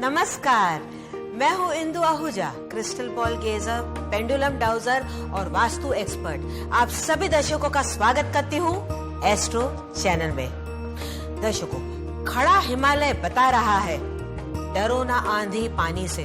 नमस्कार, मैं हूँ Indu Ahuja, crystal ball gazer, pendulum dowser और वास्तु एक्सपर्ट। आप सभी दर्शकों का स्वागत करती हूँ एस्ट्रो चैनल में। दर्शकों, खड़ा हिमालय बता रहा है, डरो ना आंधी पानी से,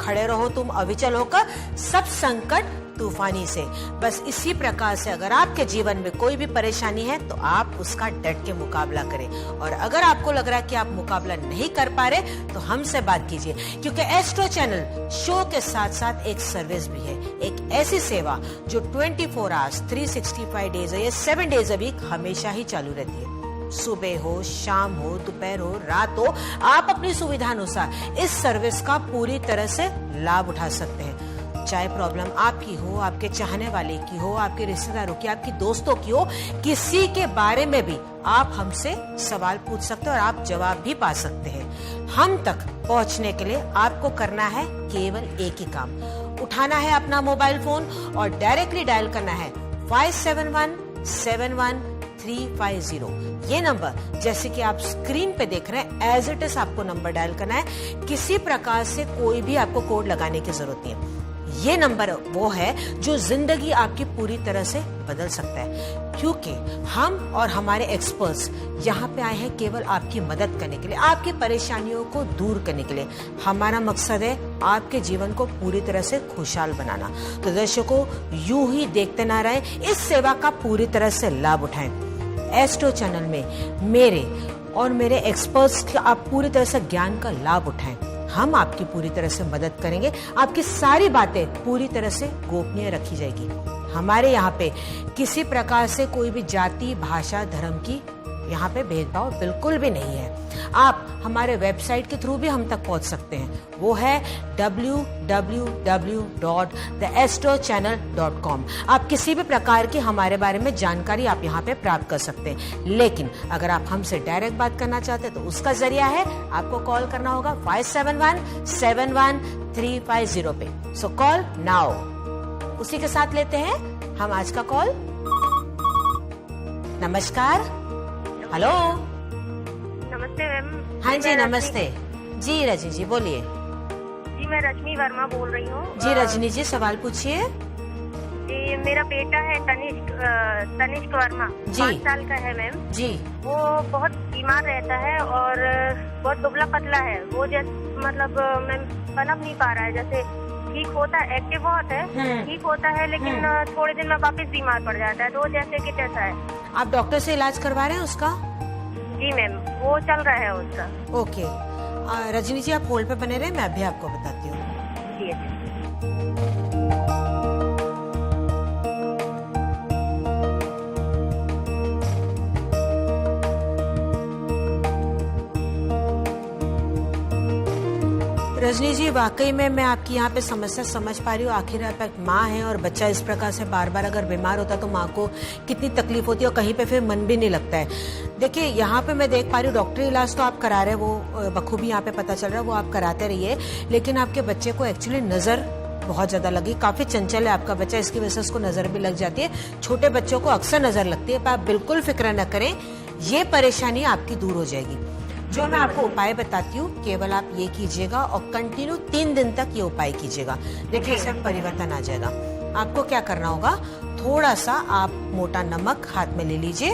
खड़े रहो तुम अविचल होकर सब संकट तूफानी से। बस इसी प्रकार से अगर आपके जीवन में कोई भी परेशानी है तो आप उसका डट के मुकाबला करें। और अगर आपको लग रहा है कि आप मुकाबला नहीं कर पा रहे तो हमसे बात कीजिए, क्योंकि एस्ट्रो चैनल शो के साथ साथ एक सर्विस भी है, एक ऐसी सेवा जो 24 आवर्स 365 डेज या 7 डेज अ वीक हमेशा ही चालू रहती है। सुबह हो, शाम हो, दोपहर हो, रात हो, आप अपनी सुविधा अनुसार इस सर्विस का पूरी तरह से लाभ उठा सकते हैं। चाहे प्रॉब्लम आपकी हो, आपके चाहने वाले की हो, आपके रिश्तेदारों की, आपकी दोस्तों की हो, किसी के बारे में भी आप हमसे सवाल पूछ सकते हैं और आप जवाब भी पा सकते हैं। हम तक पहुंचने के लिए आपको करना है केवल एक ही काम, उठाना है अपना मोबाइल फोन और डायरेक्टली डायल करना है 57171350। ये नंबर जैसे कि आप स्क्रीन पे देख रहे हैं, एज इट इज आपको नंबर डायल करना है। किसी प्रकार से कोई भी आपको कोड लगाने की जरूरत नहीं है। ये नंबर वो है जो जिंदगी आपकी पूरी तरह से बदल सकता है, क्योंकि हम और हमारे एक्सपर्ट्स यहाँ पे आए हैं केवल आपकी मदद करने के लिए, आपकी परेशानियों को दूर करने के लिए। हमारा मकसद है आपके जीवन को पूरी तरह से खुशहाल बनाना। तो दर्शकों, यूं ही देखते ना रहे, इस सेवा का पूरी तरह से लाभ उठाएं। एस्ट्रो चैनल में मेरे और मेरे एक्सपर्ट्स के आप पूरी तरह से ज्ञान का लाभ उठाएं। हम आपकी पूरी तरह से मदद करेंगे, आपकी सारी बातें पूरी तरह से गोपनीय रखी जाएगी। हमारे यहाँ पे किसी प्रकार से कोई भी जाति, भाषा, धर्म की यहाँ पे भेदभाव बिल्कुल भी नहीं है। आप हमारे वेबसाइट के थ्रू भी हम तक पहुंच सकते हैं, वो है www.theastrochannel.com। आप किसी भी प्रकार की हमारे बारे में जानकारी आप यहाँ पे प्राप्त कर सकते हैं। लेकिन अगर आप हमसे डायरेक्ट बात करना चाहते हैं तो उसका जरिया है, आपको कॉल करना होगा 57171350 पे। सो कॉल नाउ। उसी के साथ लेते हैं हम आज का कॉल। नमस्कार। हेलो। नमस्ते मैम। हाँ जी, नमस्ते जी। रजनी जी बोलिए। जी, मैं रजनी वर्मा बोल रही हूँ। जी रजनी जी, सवाल पूछिए। जी, मेरा बेटा है तनिष्क वर्मा, 5 साल का है मैम जी। वो बहुत बीमार रहता है और बहुत दुबला पतला है। वो मतलब मैम पनप नहीं पा रहा है। जैसे ठीक होता है, एक्टिव बहुत है, ठीक होता है, लेकिन थोड़े दिन में वापस बीमार पड़ जाता है। तो जैसे कि कैसा है? आप डॉक्टर से इलाज करवा रहे हैं उसका? जी मैम, वो चल रहा है उसका। ओके रजनी जी, आप होल्ड पे बने रहे, मैं अभी आपको बताती हूँ। जी। रजनी जी, वाकई में मैं आपकी यहाँ पे समस्या समझ पा रही हूँ। आखिर आप एक माँ है और बच्चा इस प्रकार से बार बार अगर बीमार होता है तो माँ को कितनी तकलीफ होती है और कहीं पे फिर मन भी नहीं लगता है। देखिए, यहाँ पे मैं देख पा रही हूँ डॉक्टरी इलाज तो आप करा रहे हैं, वो बखूबी यहाँ पे पता चल रहा है, वो आप कराते रहिए। लेकिन आपके बच्चे को एक्चुअली नजर बहुत ज्यादा लगी, काफी चंचल है आपका बच्चा, इसकी वजह से उसको नजर भी लग जाती है। छोटे बच्चों को अक्सर नजर लगती है, पर आप बिल्कुल फिक्र न करें, ये परेशानी आपकी दूर हो जाएगी। जो मैं आपको उपाय बताती हूँ, केवल आप ये कीजिएगा और कंटिन्यू 3 दिन तक ये उपाय कीजिएगा। देखिए, इसमें परिवर्तन आ जाएगा। आपको क्या करना होगा, थोड़ा सा आप मोटा नमक हाथ में ले लीजिए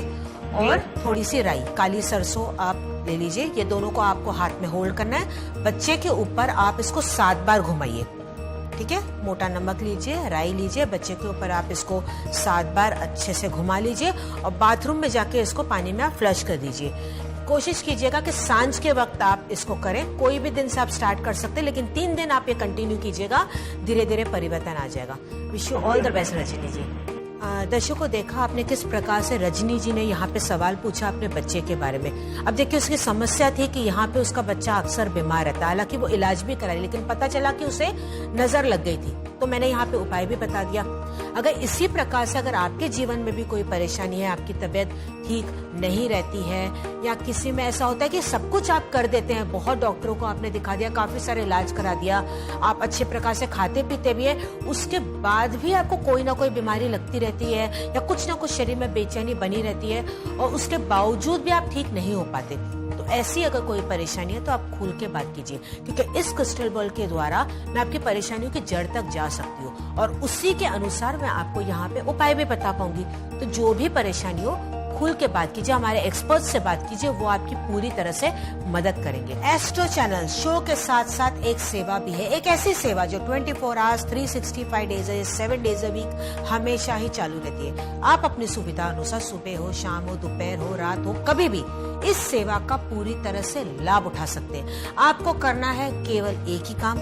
और थोड़ी सी राई, काली सरसों आप ले लीजिए। ये दोनों को आपको हाथ में होल्ड करना है। बच्चे के ऊपर आप इसको 7 बार घुमाइए, ठीक है? मोटा नमक लीजिए, राई लीजिए, बच्चे के ऊपर आप इसको 7 बार अच्छे से घुमा लीजिए और बाथरूम में जाके इसको पानी में आप फ्लश कर दीजिए। कोशिश कीजिएगा कि सांझ के वक्त आप इसको करें। कोई भी दिन से आप स्टार्ट कर सकते हैं, लेकिन 3 दिन आप ये कंटिन्यू कीजिएगा, धीरे धीरे परिवर्तन आ जाएगा। Wish you all the best Rajni ji. दर्शकों को देखा आपने किस प्रकार से रजनी जी ने यहाँ पे सवाल पूछा अपने बच्चे के बारे में। अब देखिए, उसकी समस्या थी कि यहाँ पे उसका बच्चा अक्सर बीमार रहता है। हालांकि वो इलाज भी कराई, लेकिन पता चला कि उसे नजर लग गई थी। तो मैंने यहाँ पे उपाय भी बता दिया। अगर इसी प्रकार से अगर आपके जीवन में भी कोई परेशानी है, आपकी तबीयत ठीक नहीं रहती है, या किसी में ऐसा होता है कि सब कुछ आप कर देते हैं, बहुत डॉक्टरों को आपने दिखा दिया, काफी सारे इलाज करा दिया, आप अच्छे प्रकार से खाते पीते भी है, उसके बाद भी आपको कोई ना कोई बीमारी लगती रहती है या कुछ ना कुछ शरीर में बेचैनी बनी रहती है और उसके बावजूद भी आप ठीक नहीं हो पाते, तो तो ऐसी अगर कोई परेशानी है तो आप खुल के बात कीजिए, क्योंकि इस क्रिस्टल बॉल के द्वारा मैं आपकी परेशानियों की जड़ तक जा सकती हूँ और उसी के अनुसार मैं आपको यहाँ पे उपाय भी बता पाऊंगी। तो जो भी परेशानी हो खुल के बात कीजिए, हमारे एक्सपर्ट से बात कीजिए, वो आपकी पूरी तरह से मदद करेंगे। एस्ट्रो चैनल शो के साथ साथ एक सेवा भी है, एक ऐसी सेवा जो 24 hours 365 days 7 days a week हमेशा ही चालू रहती है। आप अपनी सुविधा अनुसार सुबह हो, शाम हो, दोपहर हो, रात हो, कभी भी इस सेवा का पूरी तरह से लाभ उठा सकते हैं। आपको करना है केवल एक ही काम,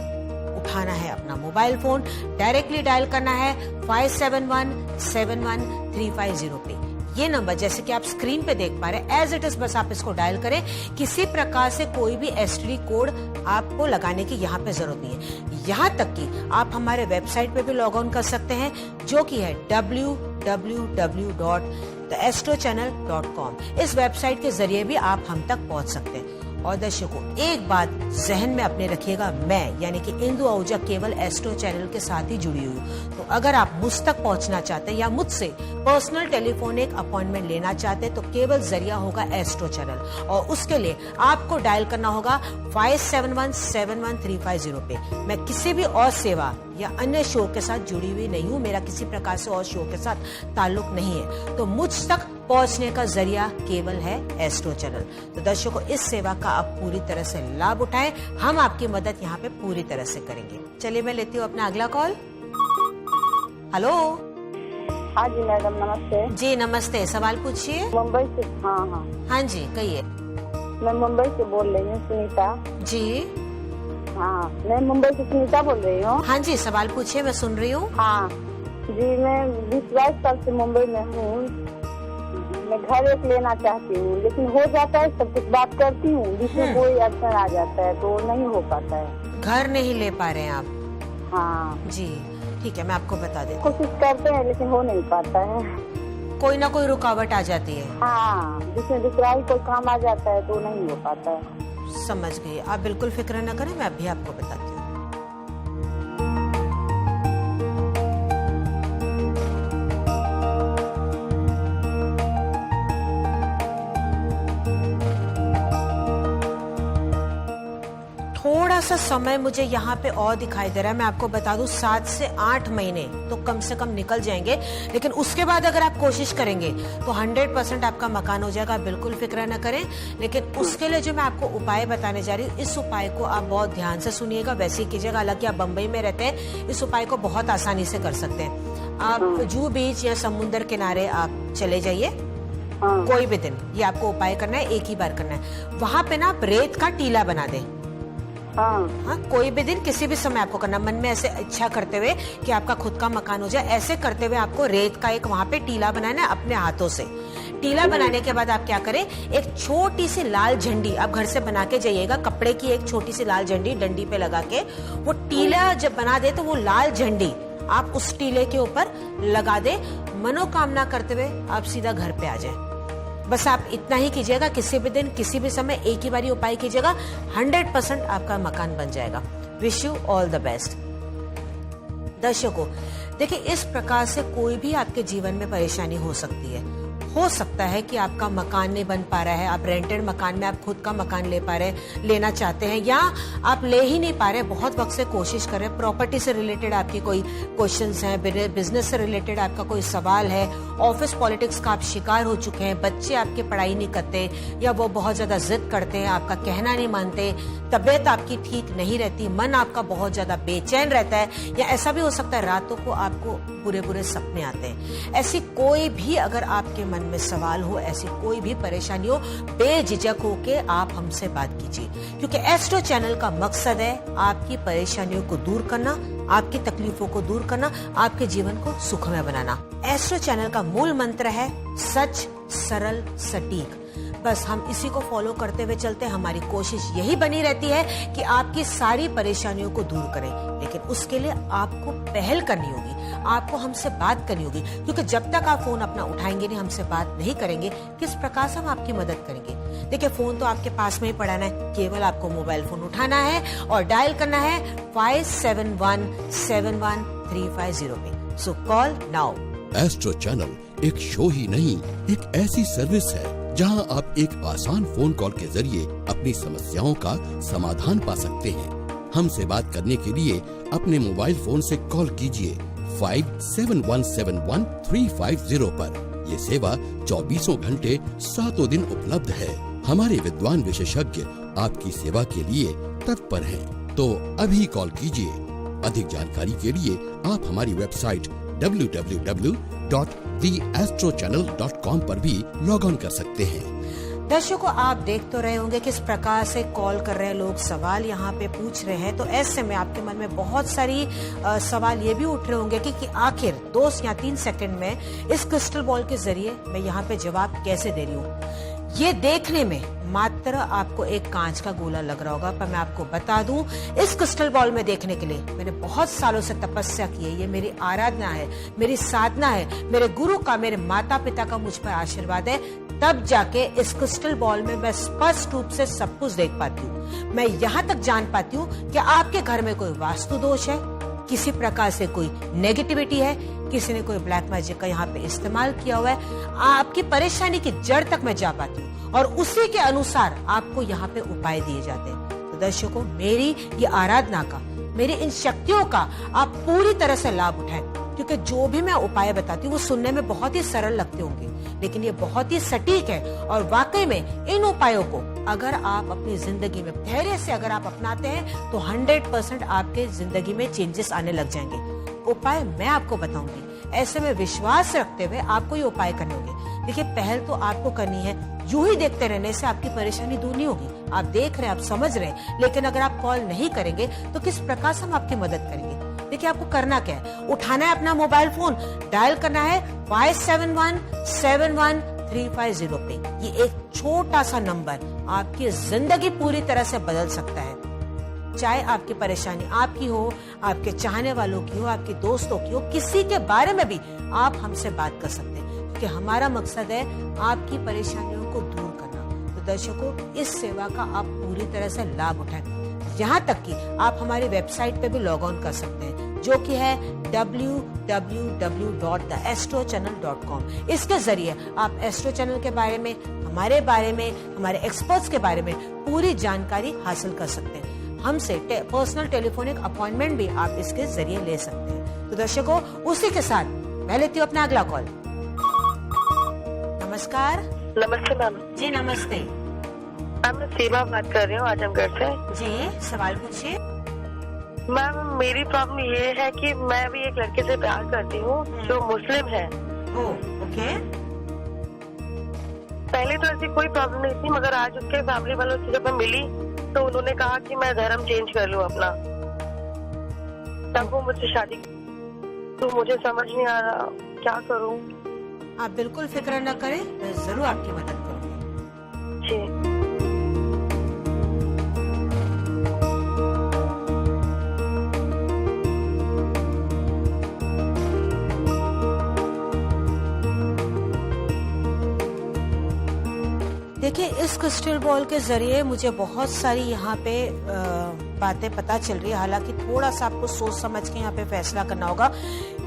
उठाना है अपना मोबाइल फोन, डायरेक्टली डायल करना है 57171350 पे। ये नंबर जैसे कि आप स्क्रीन पे देख पा रहे हैं, एज इट इज बस आप इसको डायल करें। किसी प्रकार से कोई भी एसटीडी कोड आपको लगाने की यहाँ पे जरूरत नहीं है। यहाँ तक कि आप हमारे वेबसाइट पे भी लॉग ऑन कर सकते हैं, जो कि है www.theastrochannel.com। इस वेबसाइट के जरिए भी आप हम तक पहुँच सकते हैं। और दर्शकों, एक बात जहन में अपने रखिएगा, मैं यानी कि इंदु आहूजा केवल एस्ट्रो चैनल के साथ ही जुड़ी हुई हूँ। तो अगर आप मुझ तक पहुंचना चाहते हैं या मुझसे पर्सनल टेलीफोनिक अपॉइंटमेंट लेना चाहते हैं तो केवल जरिया होगा एस्ट्रो चैनल, और उसके लिए आपको डायल करना होगा 57171350 पे। मैं किसी भी और सेवा या अन्य शो के साथ जुड़ी हुई नहीं हूँ, मेरा किसी प्रकार से और शो के साथ ताल्लुक नहीं है। तो मुझ तक पहुंचने का जरिया केवल है एस्ट्रो चैनल। तो दर्शकों, इस सेवा का आप पूरी तरह से लाभ उठाएं, हम आपकी मदद यहाँ पे पूरी तरह से करेंगे। चलिए मैं लेती हूँ अपना अगला कॉल। हेलो। हाँ जी मैडम, नमस्ते। जी नमस्ते, सवाल पूछिए। मुंबई से। हाँ जी कहिए। मैं मुंबई से बोल रही हूँ, सुनीता जी। हाँ, मैं मुंबई से सुनीता बोल रही हूँ। हाँ जी, सवाल पूछिए, मैं सुन रही हूँ। हाँ जी, मैं 20-22 साल से मुंबई में हूँ। मैं घर एक लेना चाहती हूँ, लेकिन हो जाता है, सब कुछ बात करती हूँ, बीच में कोई अड़चन आ जाता है तो नहीं हो पाता है। घर नहीं ले पा रहे हैं आप? हाँ जी ठीक है, मैं आपको बता देती हूँ। कोशिश करते हैं लेकिन हो नहीं पाता है। कोई ना कोई रुकावट आ जाती है। हाँ, जिसमें दूसरा ही कोई काम आ जाता है तो नहीं हो पाता है। समझ गई, आप बिल्कुल फिक्र न करें, मैं अभी आपको बताती हूँ। थोड़ा सा समय मुझे यहाँ पे और दिखाई दे रहा है। मैं आपको बता दूं 7 से 8 महीने तो कम से कम निकल जाएंगे, लेकिन उसके बाद अगर आप कोशिश करेंगे तो 100% आपका मकान हो जाएगा। बिल्कुल फिक्र न करें। लेकिन उसके लिए जो मैं आपको उपाय बताने जा रही हूँ, इस उपाय को आप बहुत ध्यान से सुनिएगा, वैसे ही कीजिएगा। हालांकि आप बम्बई में रहते हैं, इस उपाय को बहुत आसानी से कर सकते हैं। आप जूहू बीच या समुद्र किनारे आप चले जाइए कोई भी दिन। ये आपको उपाय करना है, एक ही बार करना है। वहां पे ना आप रेत का टीला बना दें। हाँ, कोई भी दिन किसी भी समय आपको करना, मन में ऐसे इच्छा करते हुए कि आपका खुद का मकान हो जाए, ऐसे करते हुए आपको रेत का एक वहां पे टीला बनाना है अपने हाथों से। टीला बनाने के बाद आप क्या करें, एक छोटी सी लाल झंडी आप घर से बना के जाइएगा, कपड़े की एक छोटी सी लाल झंडी डंडी पे लगा के। वो टीला जब बना दे तो वो लाल झंडी आप उस टीले के ऊपर लगा दे, मनोकामना करते हुए आप सीधा घर पे आ जाए। बस आप इतना ही कीजिएगा, किसी भी दिन किसी भी समय एक ही बारी उपाय कीजिएगा, 100% आपका मकान बन जाएगा। Wish you all the best. दर्शकों देखिए, इस प्रकार से कोई भी आपके जीवन में परेशानी हो सकती है। हो सकता है कि आपका मकान नहीं बन पा रहा है, आप रेंटेड मकान में आप खुद का मकान लेना चाहते हैं, या आप ले ही नहीं पा रहे, बहुत वक्त से कोशिश कर रहे हैं। प्रॉपर्टी से रिलेटेड आपकी कोई क्वेश्चंस हैं, बिजनेस से रिलेटेड आपका कोई सवाल है, ऑफिस पॉलिटिक्स का आप शिकार हो चुके हैं, बच्चे आपके पढ़ाई नहीं करते या वो बहुत ज्यादा जिद करते हैं, आपका कहना नहीं मानते, तबीयत आपकी ठीक नहीं रहती, मन आपका बहुत ज्यादा बेचैन रहता है, या ऐसा भी हो सकता है रातों को आपको बुरे बुरे सपने आते हैं। ऐसी कोई भी अगर आपके मन में सवाल हो, ऐसी कोई भी परेशानी हो, बेझिझक होके आप हमसे बात कीजिए, क्योंकि एस्ट्रो चैनल का मकसद है आपकी परेशानियों को दूर करना, आपकी तकलीफों को दूर करना, आपके जीवन को सुखमय बनाना। एस्ट्रो चैनल का मूल मंत्र है सच, सरल, सटीक। बस हम इसी को फॉलो करते हुए चलते हैं। हमारी कोशिश यही बनी रहती है कि आपकी सारी परेशानियों को दूर करें, लेकिन उसके लिए आपको पहल करनी होगी, आपको हमसे बात करनी होगी, क्योंकि जब तक आप फोन अपना उठाएंगे नहीं, हमसे बात नहीं करेंगे, किस प्रकार से हम आपकी मदद करेंगे। देखिए, फोन तो आपके पास में ही पड़ा है, केवल आपको मोबाइल फोन उठाना है और डायल करना है 57171350 पे। सो कॉल नाउ। एस्ट्रो चैनल एक शो ही नहीं, एक ऐसी सर्विस है जहां आप एक आसान फोन कॉल के जरिए अपनी समस्याओं का समाधान पा सकते हैं। हमसे बात करने के लिए अपने मोबाइल फोन से कॉल कीजिए 57171350 पर। ये सेवा 24 घंटे 7 दिन उपलब्ध है। हमारे विद्वान विशेषज्ञ आपकी सेवा के लिए तत्पर हैं। तो अभी कॉल कीजिए। अधिक जानकारी के लिए आप हमारी वेबसाइट www.theastrochannel.com पर भी लॉग ऑन कर सकते हैं। दर्शकों, आप देख तो रहे होंगे किस प्रकार से कॉल कर रहे हैं लोग, सवाल यहाँ पे पूछ रहे हैं। तो ऐसे में आपके मन में बहुत सारी सवाल ये भी उठ रहे होंगे कि आखिर 2 या 3 सेकंड में इस क्रिस्टल बॉल के जरिए मैं यहाँ पे जवाब कैसे दे रही हूँ। ये देखने में मात्र आपको एक कांच का गोला लग रहा होगा, पर मैं आपको बता दूं, इस क्रिस्टल बॉल में देखने के लिए मैंने बहुत सालों से तपस्या की है। ये मेरी आराधना है, मेरी साधना है, मेरे गुरु का, मेरे माता पिता का मुझ पर आशीर्वाद है। तब जाके इस क्रिस्टल बॉल में मैं स्पष्ट रूप से सब कुछ देख पाती हूँ। मैं यहाँ तक जान पाती हूँ कि आपके घर में कोई वास्तु दोष है, किसी प्रकार से कोई नेगेटिविटी है, किसी ने कोई ब्लैक मैजिक का यहाँ पे इस्तेमाल किया हुआ है। आपकी परेशानी की जड़ तक मैं जा पाती हूँ और उसी के अनुसार आपको यहाँ पे उपाय दिए जाते हैं। तो दर्शकों, मेरी ये आराधना का, मेरी इन शक्तियों का आप पूरी तरह से लाभ उठाएं, क्योंकि जो भी मैं उपाय बताती हूँ वो सुनने में बहुत ही सरल लगते होंगे, लेकिन ये बहुत ही सटीक है। और वाकई में इन उपायों को अगर आप अपनी जिंदगी में धैर्य से अगर आप अपनाते हैं तो 100% आपके जिंदगी में चेंजेस आने लग जाएंगे। उपाय मैं आपको बताऊंगी, ऐसे में विश्वास रखते हुए आपको ये उपाय करने होंगे। देखिए, पहल तो आपको करनी है। यूं ही देखते रहने से आपकी परेशानी दूर नहीं होगी। आप देख रहे हैं, आप समझ रहे हैं, लेकिन अगर आप कॉल नहीं करेंगे तो किस प्रकार से हम आपकी मदद करेंगे। देखिए, आपको करना क्या है, उठाना है अपना मोबाइल फोन, डायल करना है 57171350 पे। ये एक छोटा सा नंबर आपकी जिंदगी पूरी तरह से बदल सकता है। चाहे आपकी परेशानी आपकी हो, आपके चाहने वालों की हो, आपके दोस्तों की हो, किसी के बारे में भी आप हमसे बात कर सकते हैं, क्योंकि हमारा मकसद है आपकी परेशानियों को दूर करना। तो दर्शकों, इस सेवा का आप पूरी तरह से लाभ उठाएं। यहाँ तक कि आप हमारी वेबसाइट पे भी लॉग ऑन कर सकते हैं, जो कि है www.theastrochannel.com। इसके जरिए आप एस्ट्रो चैनल के बारे में, हमारे बारे में, हमारे एक्सपर्ट्स के बारे में पूरी जानकारी हासिल कर सकते हैं। हमसे पर्सनल टेलीफोनिक अपॉइंटमेंट भी आप इसके जरिए ले सकते हैं। तो दर्शकों, उसी के साथ मैं लेती हूँ अपना अगला कॉल। नमस्कार। नमस्ते मैम। जी नमस्ते मैम, मैं सीमा बात कर रही हूँ आजमगढ़ से। जी, सवाल पूछिए। मैम, मेरी प्रॉब्लम ये है कि मैं भी एक लड़के से प्यार करती हूँ जो मुस्लिम है। ओके। पहले तो ऐसी कोई प्रॉब्लम नहीं थी, मगर आज उसके फैमिली वालों से जब मैं मिली तो उन्होंने कहा कि मैं धर्म चेंज कर लूँ अपना, तब वो मुझसे शादी। तो मुझे समझ नहीं आ रहा क्या करूँ। आप बिल्कुल फिक्र न करें, मैं जरूर आपकी मदद करूँगी। जी। देखिए, इस क्रिस्टल बॉल के जरिए मुझे बहुत सारी यहाँ पे बातें पता चल रही है। हालांकि थोड़ा सा आपको सोच समझ के यहाँ पे फैसला करना होगा,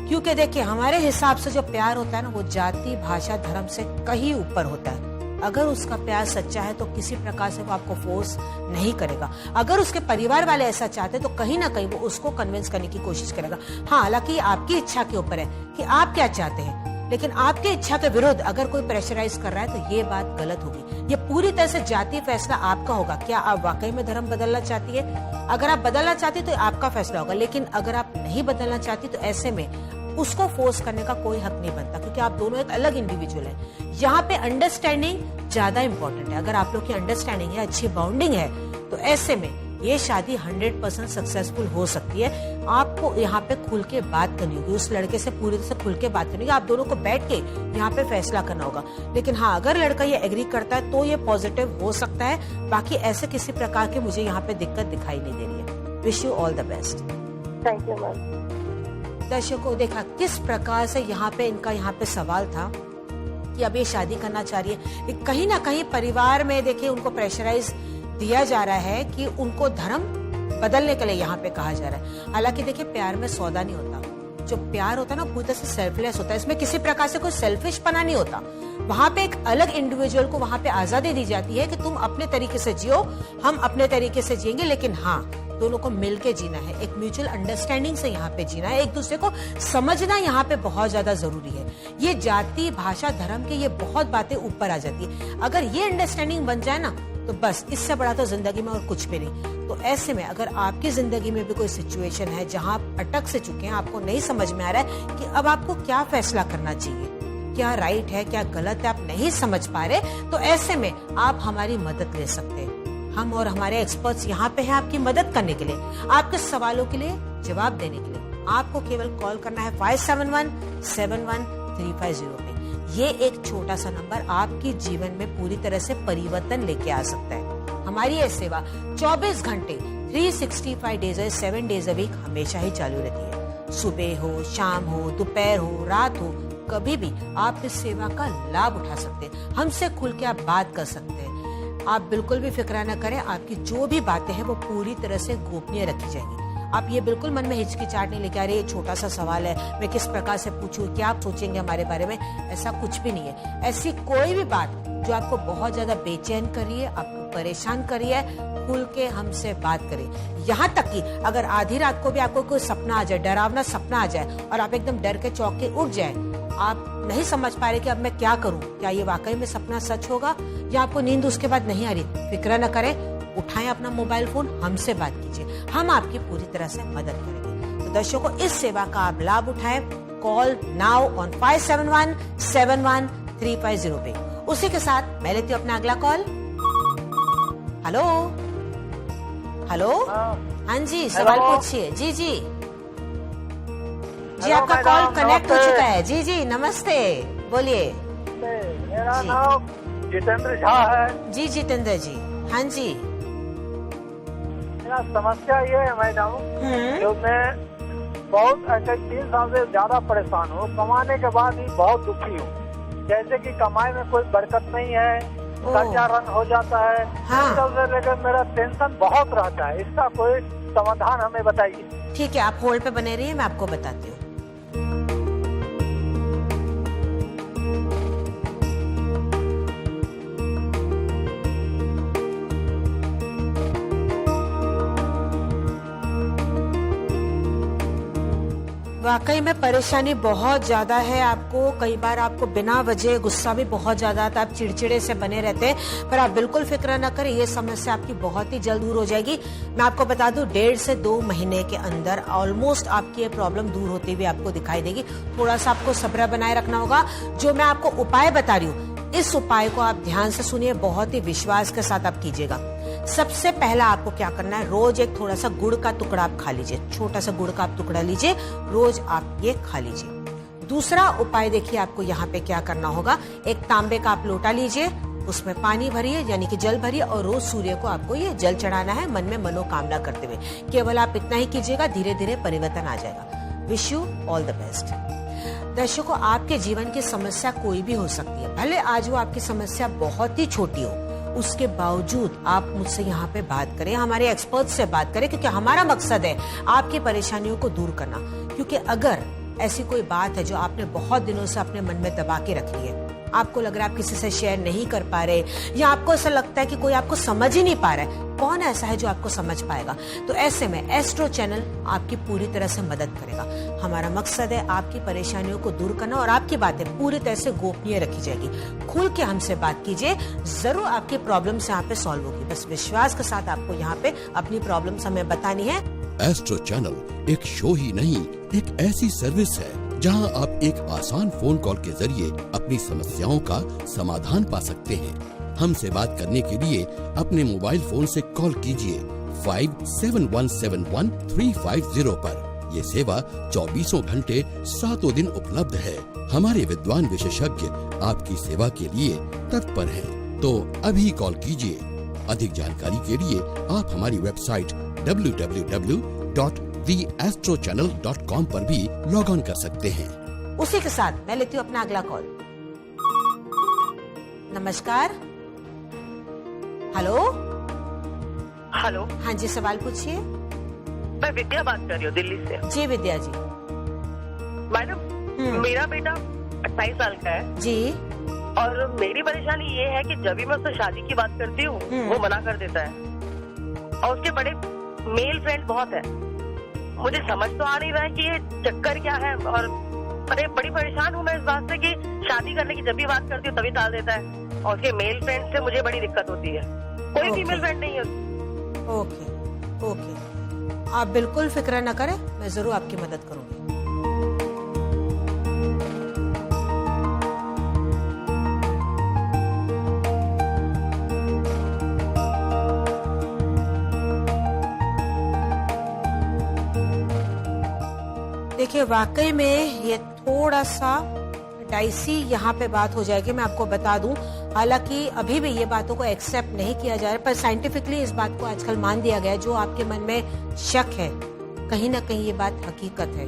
क्योंकि देखिए, हमारे हिसाब से जो प्यार होता है ना, वो जाति, भाषा, धर्म से कहीं ऊपर होता है। अगर उसका प्यार सच्चा है तो किसी प्रकार से वो आपको फोर्स नहीं करेगा। अगर उसके परिवार वाले ऐसा चाहते तो कहीं ना कहीं वो उसको कन्विंस करने की कोशिश करेगा। हाँ, हालांकि आपकी इच्छा के ऊपर है कि आप क्या चाहते हैं, लेकिन आपके इच्छा के विरुद्ध अगर कोई प्रेशराइज कर रहा है तो ये बात गलत होगी। ये पूरी तरह से जातीय फैसला आपका होगा। क्या आप वाकई में धर्म बदलना चाहती है? अगर आप बदलना चाहती तो आपका फैसला होगा, लेकिन अगर आप नहीं बदलना चाहती तो ऐसे में उसको फोर्स करने का कोई हक नहीं बनता, क्योंकि आप दोनों एक अलग इंडिविजुअल हैं। यहाँ पे अंडरस्टैंडिंग ज्यादा इंपॉर्टेंट है। अगर आप लोग की अंडरस्टैंडिंग है, अच्छी बाउंडिंग है, तो ऐसे में ये शादी 100% सक्सेसफुल हो सकती है। आपको यहाँ पे खुल के बात करनी होगी, उस लड़के से पूरी तरह से खुल के बात करनी होगी। आप दोनों को बैठ के यहाँ पे फैसला करना होगा। लेकिन हाँ, अगर लड़का ये एग्री करता है तो ये पॉजिटिव हो सकता है। बाकी ऐसे किसी प्रकार के मुझे यहाँ पे दिक्कत दिखाई नहीं दे रही है। Wish you all the best. Thank you ma'am. दर्शकों, देखा किस प्रकार से यहाँ पे सवाल था कि अब ये शादी करना चाह रही है। कहीं ना कहीं परिवार में देखिए उनको प्रेशराइज दिया जा रहा है कि उनको धर्म बदलने के लिए यहाँ पे कहा जा रहा है। हालांकि देखिए, प्यार में सौदा नहीं होता। जो प्यार होता है ना पूरी तरह से सेल्फलेस होता है, इसमें किसी प्रकार से कोई सेल्फिश पना नहीं होता। वहां पे एक अलग इंडिविजुअल को वहां पे आजादी दी जाती है कि तुम अपने तरीके से जियो, हम अपने तरीके से जिएंगे, लेकिन हाँ दोनों को मिलके जीना है, एक म्यूचुअल अंडरस्टैंडिंग से यहाँ पे जीना है, एक दूसरे को समझना यहाँ पे बहुत ज्यादा जरूरी है। ये जाति भाषा धर्म के ये बहुत बातें ऊपर आ जाती है। अगर ये अंडरस्टैंडिंग बन जाए ना तो बस इससे बड़ा तो जिंदगी में और कुछ भी नहीं। तो ऐसे में अगर आपकी जिंदगी में भी कोई सिचुएशन है जहां आप अटक से चुके हैं, आपको नहीं समझ में आ रहा है कि अब आपको क्या फैसला करना चाहिए, क्या राइट है क्या गलत है, आप नहीं समझ पा रहे, तो ऐसे में आप हमारी मदद ले सकते हैं। हम और हमारे एक्सपर्ट्स यहाँ पे हैं आपकी मदद करने के लिए, आपके सवालों के लिए जवाब देने के लिए। आपको केवल कॉल करना है 57171350 पे। ये एक छोटा सा नंबर आपके जीवन में पूरी तरह से परिवर्तन लेके आ सकता है। हमारी ये सेवा 24 घंटे 365 डेज 7 डेज अ वीक हमेशा ही चालू रहती है। सुबह हो, शाम हो, दोपहर हो, रात हो, कभी भी आप इस सेवा का लाभ उठा सकते हैं। हमसे खुल के आप बात कर सकते हैं। आप बिल्कुल भी फिक्र न करें, आपकी जो भी बातें हैं वो पूरी तरह से गोपनीय रखी जाएंगी। आप ये बिल्कुल मन में हिचकिचाहट नहीं लेके आ रहे, ये छोटा सा सवाल है, मैं किस प्रकार से पूछूं, क्या आप सोचेंगे हमारे बारे में, ऐसा कुछ भी नहीं है। ऐसी कोई भी बात जो आपको बहुत ज्यादा बेचैन कर रही है, आपको परेशान कर रही है, खुल के हमसे बात करें। यहाँ तक कि अगर आधी रात को भी आपको कोई सपना आ जाए, डरावना सपना आ जाए और आप एकदम डर के चौंक के उठ जाए, आप नहीं समझ पा रहे कि अब मैं क्या करूं, क्या ये वाकई में सपना सच होगा या आपको नींद उसके बाद नहीं आ रही, फिक्र न करें, उठाएं अपना मोबाइल फोन, हमसे बात कीजिए, हम आपकी पूरी तरह से मदद करेंगे। तो दर्शकों, इस सेवा का आप लाभ उठाएं। कॉल नाउ ऑन 57171350 पे। उसी के साथ मैं लेती हूँ अपना अगला कॉल। हेलो हेलो, हाँ जी, सवाल पूछिए। जी जी जी, आपका कॉल कनेक्ट हो चुका है। जी जी नमस्ते, बोलिए। मेरा नाम जितेंद्र झा है। जी जितेंद्र जी, हाँ जी। मेरा समस्या ये है मैडम, जो मैं बहुत ऐसे 3 साल से ज्यादा परेशान हूँ, कमाने के बाद ही बहुत दुखी हूँ। जैसे कि कमाई में कोई बरकत नहीं है, कर्जा रन हो जाता है, हाँ। इस सबसे लेकर मेरा टेंशन बहुत रहता है। इसका कोई समाधान हमें बताइए। ठीक है, आप होल्ड पे बने रहिए, मैं आपको बताती हूँ। वाकई में परेशानी बहुत ज्यादा है आपको। कई बार आपको बिना वजह गुस्सा भी बहुत ज्यादा आता है, आप चिड़चिड़े से बने रहते हैं, पर आप बिल्कुल फिक्र न करें, ये समस्या आपकी बहुत ही जल्द दूर हो जाएगी। मैं आपको बता दूं, 1.5 से 2 महीने के अंदर ऑलमोस्ट आपकी ये प्रॉब्लम दूर होती हुई आपको दिखाई देगी। थोड़ा सा आपको सब्र बनाए रखना होगा। जो मैं आपको उपाय बता रही हूँ, इस उपाय को आप ध्यान से सुनिए, बहुत ही विश्वास के साथ आप कीजिएगा। सबसे पहला आपको क्या करना है, रोज एक थोड़ा सा गुड़ का टुकड़ा आप खा लीजिए, छोटा सा गुड़ का आप टुकड़ा लीजिए, रोज आप ये खा लीजिए। दूसरा उपाय देखिए, आपको यहाँ पे क्या करना होगा, एक तांबे का आप लोटा लीजिए, उसमें पानी भरिए यानी कि जल भरिए और रोज सूर्य को आपको ये जल चढ़ाना है, मन में मनोकामना करते हुए। केवल आप इतना ही कीजिएगा, धीरे धीरे परिवर्तन आ जाएगा। Wish you all the best. दर्शकों, आपके जीवन की समस्या कोई भी हो सकती है, भले आज वो आपकी समस्या बहुत ही छोटी हो, उसके बावजूद आप मुझसे यहाँ पे बात करें, हमारे एक्सपर्ट से बात करें, क्योंकि हमारा मकसद है आपकी परेशानियों को दूर करना। क्योंकि अगर ऐसी कोई बात है जो आपने बहुत दिनों से अपने मन में दबा के रखी है, आपको लग रहा है आप किसी से शेयर नहीं कर पा रहे, या आपको ऐसा लगता है कि कोई आपको समझ ही नहीं पा रहा है, कौन ऐसा है जो आपको समझ पाएगा, तो ऐसे में एस्ट्रो चैनल आपकी पूरी तरह से मदद करेगा। हमारा मकसद है आपकी परेशानियों को दूर करना और आपकी बातें पूरी तरह से गोपनीय रखी जाएगी। खुल के हमसे बात कीजिए, जरूर आपकी प्रॉब्लम्स यहाँ पे सॉल्व होगी। बस विश्वास के साथ आपको यहाँ पे अपनी प्रॉब्लम्स हमें बतानी है। एस्ट्रो चैनल एक शो ही नहीं, एक ऐसी सर्विस है जहां आप एक आसान फोन कॉल के जरिए अपनी समस्याओं का समाधान पा सकते हैं। हमसे बात करने के लिए अपने मोबाइल फोन से कॉल कीजिए 57171350 पर। ये सेवा 24 घंटे 7 दिन उपलब्ध है। हमारे विद्वान विशेषज्ञ आपकी सेवा के लिए तत्पर हैं, तो अभी कॉल कीजिए। अधिक जानकारी के लिए आप हमारी वेबसाइट www.theastrochannel.com पर भी लॉग ऑन कर सकते हैं। उसी के साथ मैं लेती हूँ अपना अगला कॉल। नमस्कार। हेलो हेलो, हाँ जी, सवाल पूछिए। मैं विद्या बात कर रही हूँ दिल्ली से। जी विद्या जी। मैडम मेरा बेटा 28 साल का है जी। और मेरी परेशानी ये है कि जब भी मैं उससे शादी की बात करती हूँ वो मना कर देता है और उसके बड़े मेल फ्रेंड बहुत है। मुझे समझ तो आ नहीं रहा है कि ये चक्कर क्या है और बड़ी परेशान हूँ मैं इस बात से कि शादी करने की जब भी बात करती हूँ तभी टाल देता है और उसके मेल फ्रेंड से मुझे बड़ी दिक्कत होती है। कोई फीमेल फ्रेंड नहीं है। ओके, आप बिल्कुल फिक्र न करें, मैं जरूर आपकी मदद करूंगी। देखिए वाकई में ये थोड़ा सा डाइसी यहाँ पे बात हो जाएगी, मैं आपको बता दूं। हालांकि अभी भी ये बातों को एक्सेप्ट नहीं किया जा रहा है, पर साइंटिफिकली इस बात को आजकल मान दिया गया है। जो आपके मन में शक है, कहीं ना कहीं ये बात हकीकत है।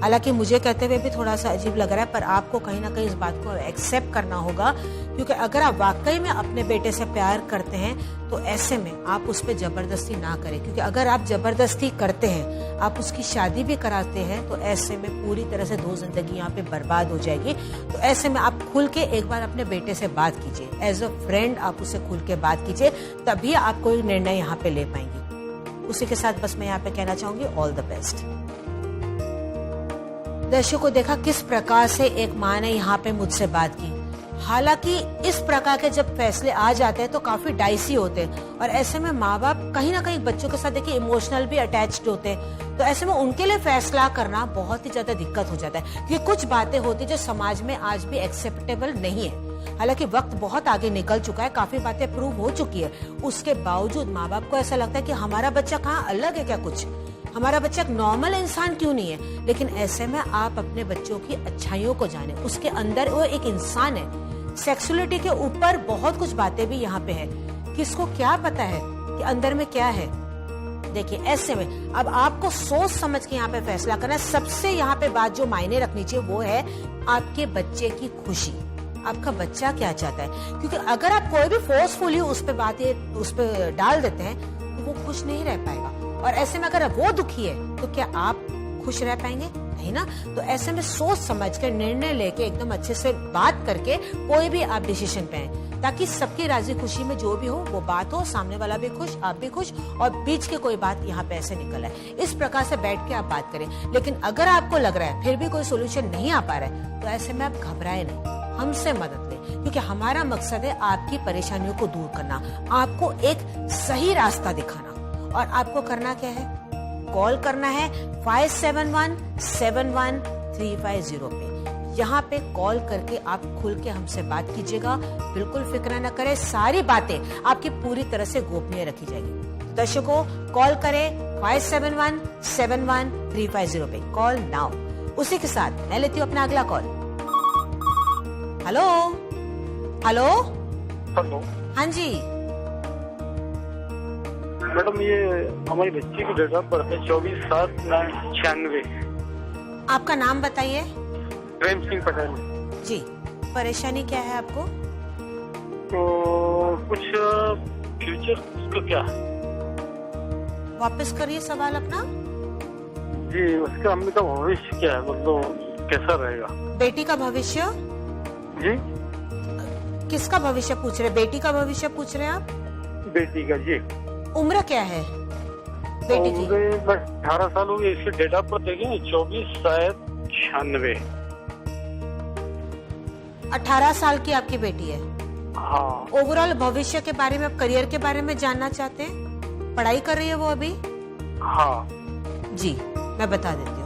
हालांकि मुझे कहते हुए भी थोड़ा सा अजीब लग रहा है, पर आपको कहीं ना कहीं इस बात को एक्सेप्ट करना होगा, क्योंकि अगर आप वाकई में अपने बेटे से प्यार करते हैं तो ऐसे में आप उस पर जबरदस्ती ना करें, क्योंकि अगर आप जबरदस्ती करते हैं, आप उसकी शादी भी कराते हैं, तो ऐसे में पूरी तरह से 2 जिंदगी यहाँ पे बर्बाद हो जाएगी। तो ऐसे में आप खुल के एक बार अपने बेटे से बात कीजिए, एज अ फ्रेंड आप उससे खुल के बात कीजिए, तभी आप कोई निर्णय यहाँ पे ले पाएंगे। उसी के साथ बस मैं यहाँ पे कहना चाहूंगी ऑल द बेस्ट। दर्शकों को देखा किस प्रकार से एक माँ ने यहाँ पे मुझसे बात की। हालांकि इस प्रकार के जब फैसले आ जाते हैं तो काफी डाइसी होते हैं और ऐसे में माँ बाप कहीं ना कहीं बच्चों के साथ देखिए इमोशनल भी अटैच्ड होते हैं, तो ऐसे में उनके लिए फैसला करना बहुत ही ज्यादा दिक्कत हो जाता है, क्योंकि कुछ बातें होती जो समाज में आज भी एक्सेप्टेबल नहीं है। हालांकि वक्त बहुत आगे निकल चुका है, काफी बातें प्रूव हो चुकी है, उसके बावजूद माँ बाप को ऐसा लगता है कि हमारा बच्चा कहाँ अलग है क्या, कुछ हमारा बच्चा एक नॉर्मल इंसान क्यों नहीं है। लेकिन ऐसे में आप अपने बच्चों की अच्छाइयों को जाने, उसके अंदर वो एक इंसान है। सेक्सुअलिटी के ऊपर बहुत कुछ बातें भी यहाँ पे है, किसको क्या पता है कि अंदर में क्या है। देखिए ऐसे में अब आपको सोच समझ के यहाँ पे फैसला करना है। सबसे यहाँ पे बात जो मायने रखनी चाहिए वो है आपके बच्चे की खुशी, आपका बच्चा क्या चाहता है। क्योंकि अगर आप कोई भी फोर्सफुली उस पे बातें उस पे डाल देते हैं तो वो खुश नहीं रह पाएगा, और ऐसे में अगर वो दुखी है तो क्या आप खुश रह पाएंगे, नहीं ना। तो ऐसे में सोच समझ कर निर्णय लेके एकदम अच्छे से बात करके कोई भी आप डिसीजन पे आए, ताकि सबकी राजी खुशी में जो भी हो वो बात हो, सामने वाला भी खुश, आप भी खुश, और बीच के कोई बात यहाँ पे ऐसे निकल आए। इस प्रकार से बैठ के आप बात करें। लेकिन अगर आपको लग रहा है फिर भी कोई सोल्यूशन नहीं आ पा रहा है तो ऐसे में आप घबराए नहीं, हमसे मदद लें, क्योंकि हमारा मकसद है आपकी परेशानियों को दूर करना, आपको एक सही रास्ता दिखाना। और आपको करना क्या है, कॉल करना है 57171350 पे। यहाँ पे कॉल करके आप खुल के हमसे बात कीजिएगा, बिल्कुल फिक्र न करें, सारी बातें आपकी पूरी तरह से गोपनीय रखी जाएगी। दर्शकों कॉल करें 57171350 पे, कॉल नाउ। उसी के साथ मैं लेती हूँ अपना अगला कॉल। हेलो हेलो हेलो, हाँ जी मैडम ये हमारी बच्ची की डेट ऑफ बर्थ है 24/7/96। आपका नाम बताइए। प्रेम सिंह पटेल। जी, परेशानी क्या है आपको? तो कुछ फ्यूचर उसका क्या है? वापस करिए सवाल अपना। जी, उसका अम्मी का भविष्य क्या है, मतलब कैसा रहेगा? बेटी का भविष्य? जी, किसका भविष्य पूछ रहे? बेटी का भविष्य पूछ रहे हैं आप? बेटी का। जी, उम्र क्या है बेटी की? 18 साल हो गए। इसकी डेट ऑफ बर्थ देखिए 24/7/96। 18 साल की आपकी बेटी है। हाँ। ओवरऑल भविष्य के बारे में, करियर के बारे में जानना चाहते हैं? पढ़ाई कर रही है वो अभी? हाँ जी, मैं बता देती हूँ।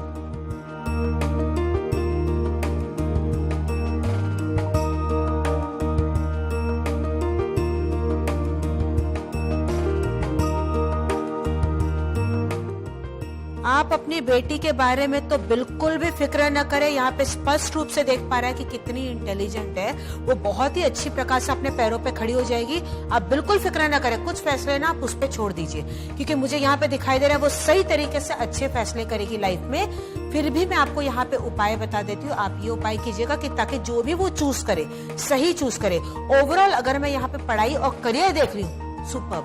आप अपनी बेटी के बारे में तो बिल्कुल भी फिक्र न करें। यहाँ पे स्पष्ट रूप से देख पा रहे हैं कि कितनी इंटेलिजेंट है वो, बहुत ही अच्छी प्रकार से अपने पैरों पे खड़ी हो जाएगी। आप बिल्कुल फिक्र न करें, कुछ फैसले ना आप उस पे छोड़ दीजिए, क्योंकि मुझे यहाँ पे दिखाई दे रहा है वो सही तरीके से अच्छे फैसले करेगी लाइफ में। फिर भी मैं आपको यहाँ पे उपाय बता देती हूँ, आप ये उपाय कीजिएगा कि ताकि जो भी वो चूज करे सही चूज करे। ओवरऑल अगर मैं यहाँ पे पढ़ाई और करियर देख रही हूँ, सुपर्ब,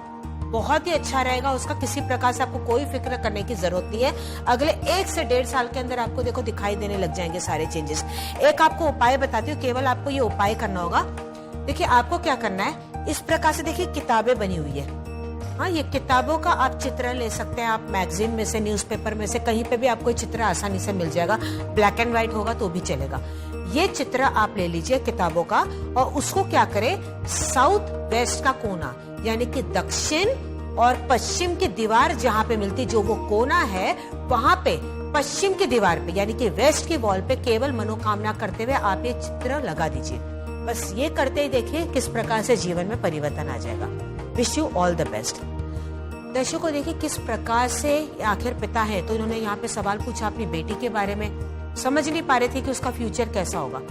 बहुत ही अच्छा रहेगा। उसका किसी प्रकार से आपको कोई फिक्र करने की जरूरत नहीं है। अगले 1 से 1.5 साल के अंदर आपको देखो दिखाई देने लग जाएंगे सारे चेंजेस। एक आपको उपाय बताती हूँ, केवल आपको ये उपाय करना होगा। देखिए आपको क्या करना है, इस प्रकार से देखिए किताबें बनी हुई है। हाँ, ये किताबों का आप चित्र ले सकते हैं, आप मैगजीन में से, न्यूज़पेपर में से, कहीं पे भी आपको ये चित्र आसानी से मिल जाएगा। ब्लैक एंड व्हाइट होगा तो भी चलेगा। ये चित्र आप ले लीजिए किताबों का और उसको क्या करें, साउथ वेस्ट का कोना यानी कि दक्षिण और पश्चिम की दीवार जहाँ पे मिलती, जो वो कोना है वहां पे पश्चिम की दीवार पे यानी कि वेस्ट की वॉल पे केवल मनोकामना करते हुए आप ये चित्र लगा दीजिए। बस ये करते ही देखिए किस प्रकार से जीवन में परिवर्तन आ जाएगा। Wish you all the best. दर्शकों देखिए किस प्रकार से आखिर पिता है तो इन्होंने यहाँ पे सवाल पूछा अपनी बेटी के बारे में, समझ नहीं पा रहे थे कि उसका फ्यूचर कैसा होगा।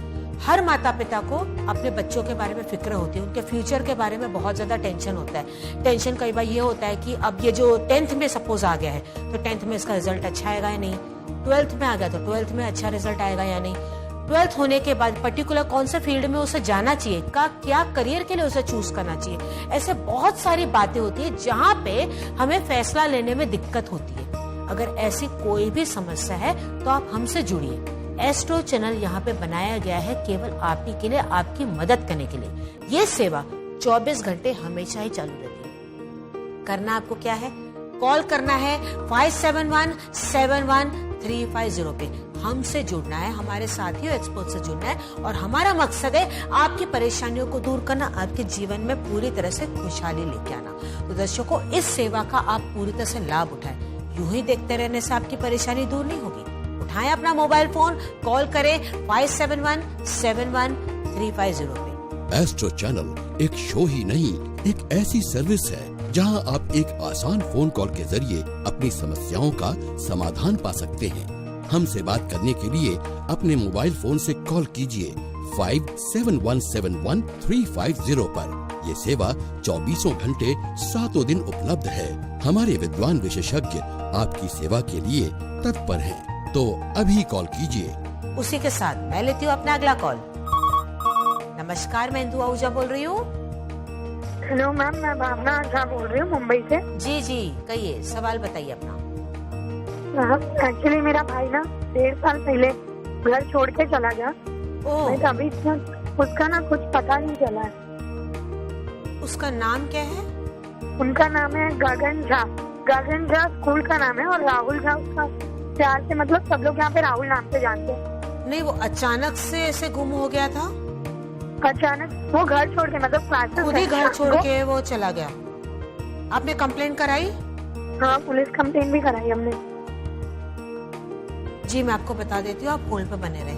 हर माता पिता को अपने बच्चों के बारे में फिक्र होती है, उनके फ्यूचर के बारे में बहुत ज्यादा टेंशन होता है। टेंशन कई बार ये होता है कि अब ये जो 10th में सपोज आ गया है तो 10th में इसका रिजल्ट अच्छा आएगा या नहीं, 12th में आ गया तो 12th में अच्छा रिजल्ट आएगा या नहीं, 12th होने के बाद पर्टिकुलर कौन से फील्ड में उसे जाना चाहिए, का क्या करियर के लिए उसे चूज करना चाहिए। ऐसे बहुत सारी बातें होती है जहाँ पे हमें फैसला लेने में दिक्कत होती है। अगर ऐसी कोई भी समस्या है तो आप हमसे जुड़िए। एस्ट्रो चैनल यहाँ पे बनाया गया है केवल आप ही के लिए, आपकी मदद करने के लिए। ये सेवा 24 घंटे हमेशा ही चालू रहती है। करना आपको क्या है, कॉल करना है 57171350 पे। हमसे जुड़ना है, हमारे साथियों एक्सपर्ट से जुड़ना है और हमारा मकसद है आपकी परेशानियों को दूर करना, आपके जीवन में पूरी तरह से खुशहाली लेके आना। तो दर्शकों इस सेवा का आप पूरी तरह से लाभ उठाएं। यूं ही देखते रहने से आपकी परेशानी दूर नहीं होगी। उठाएं अपना मोबाइल फोन, कॉल करें 57171350 पे। एस्ट्रो चैनल एक शो ही नहीं, एक ऐसी सर्विस है जहां आप एक आसान फोन कॉल के जरिए अपनी समस्याओं का समाधान पा सकते हैं। हमसे बात करने के लिए अपने मोबाइल फोन से कॉल कीजिए 57171350 पर। ये सेवा 24 घंटे 7 दिन उपलब्ध है। हमारे विद्वान विशेषज्ञ आपकी सेवा के लिए तत्पर हैं, तो अभी कॉल कीजिए। उसी के साथ मैं लेती हूँ अपना अगला कॉल। नमस्कार, मैं इंदु आहूजा बोल रही हूँ। हेलो मैम, मैं भावना झा बोल रही हूँ मुंबई से। जी जी कहिए, सवाल बताइए अपना। एक्चुअली मेरा भाई ना 1.5 साल पहले घर छोड़ के चला गया। मैं अभी उसका ना कुछ पता नहीं चला है। उसका नाम क्या है? उनका नाम है गगन झा। गगन झा स्कूल का नाम है और राहुल झा उसका प्यार से, मतलब सब लोग यहाँ पे राहुल नाम से जानते हैं। नहीं, वो अचानक से ऐसे गुम हो गया था? अचानक वो घर छोड़ के, मतलब क्लासेस खुद ही घर छोड़ के वो चला गया। आपने कंप्लेंट कराई? हाँ, पुलिस कंप्लेंट भी कराई हमने। जी मैं आपको बता देती हूँ, आप होल्ड पे बने रहे।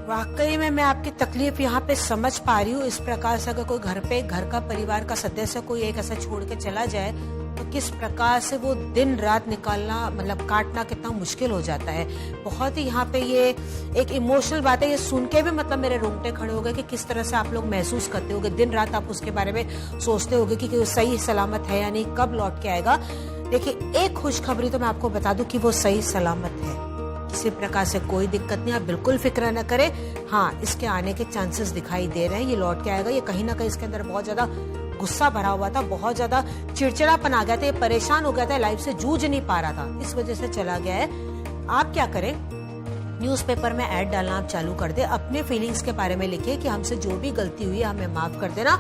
वाकई में मैं आपकी तकलीफ यहाँ पे समझ पा रही हूँ। इस प्रकार से अगर कोई घर का परिवार का सदस्य कोई एक ऐसा छोड़ के चला जाए तो किस प्रकार से वो दिन रात निकालना, मतलब काटना कितना मुश्किल हो जाता है। बहुत ही यहाँ पे ये एक इमोशनल बात है। ये सुन के भी मतलब मेरे रोंगटे खड़े हो गए कि किस तरह से आप लोग महसूस करते होगे। दिन रात आप उसके बारे में सोचते होगे कि वो सही सलामत है या नहीं, कब लौट के आएगा। देखिए एक खुशखबरी तो मैं आपको बता दूं कि वो सही सलामत है, किसी प्रकार से कोई दिक्कत नहीं। आप बिल्कुल फिक्र न करें। हाँ, इसके आने के चांसेस दिखाई दे रहे हैं, ये लौट के आएगा। ये कहीं ना कहीं इसके अंदर बहुत ज्यादा गुस्सा भरा हुआ था, बहुत ज्यादा चिड़चिड़ापन आ गया था, ये परेशान हो गया था, लाइफ से जूझ नहीं पा रहा था, इस वजह से चला गया है। आप क्या करें, न्यूज़पेपर में ऐड डालना आप चालू कर दे। अपने फीलिंग्स के बारे में लिखिए कि हमसे जो भी गलती हुई है हमें माफ कर देना,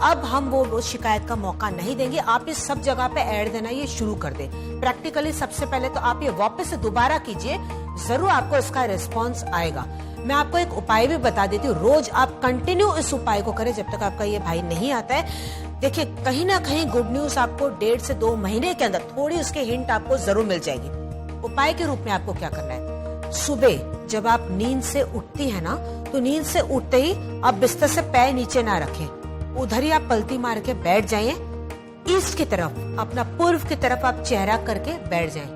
अब हम वो शिकायत का मौका नहीं देंगे। आप इस सब जगह पे ऐड देना ये शुरू कर दे। प्रैक्टिकली सबसे पहले तो आप ये वापस से दोबारा कीजिए, जरूर आपको इसका रिस्पॉन्स आएगा। मैं आपको एक उपाय भी बता देती हूँ, रोज आप कंटिन्यू इस उपाय को करें जब तक आपका ये भाई नहीं आता है। देखिए कहीं ना कहीं गुड न्यूज आपको 1.5 से 2 महीने के अंदर थोड़ी उसके हिंट आपको जरूर मिल जाएगी। उपाय के रूप में आपको क्या करना है, सुबह जब आप नींद से उठती है ना, तो नींद से उठते ही आप बिस्तर से पैर नीचे ना रखें, उधर ही आप पलटी मार के बैठ जाइए। ईस्ट की तरफ, अपना पूर्व की तरफ आप चेहरा करके बैठ जाएं।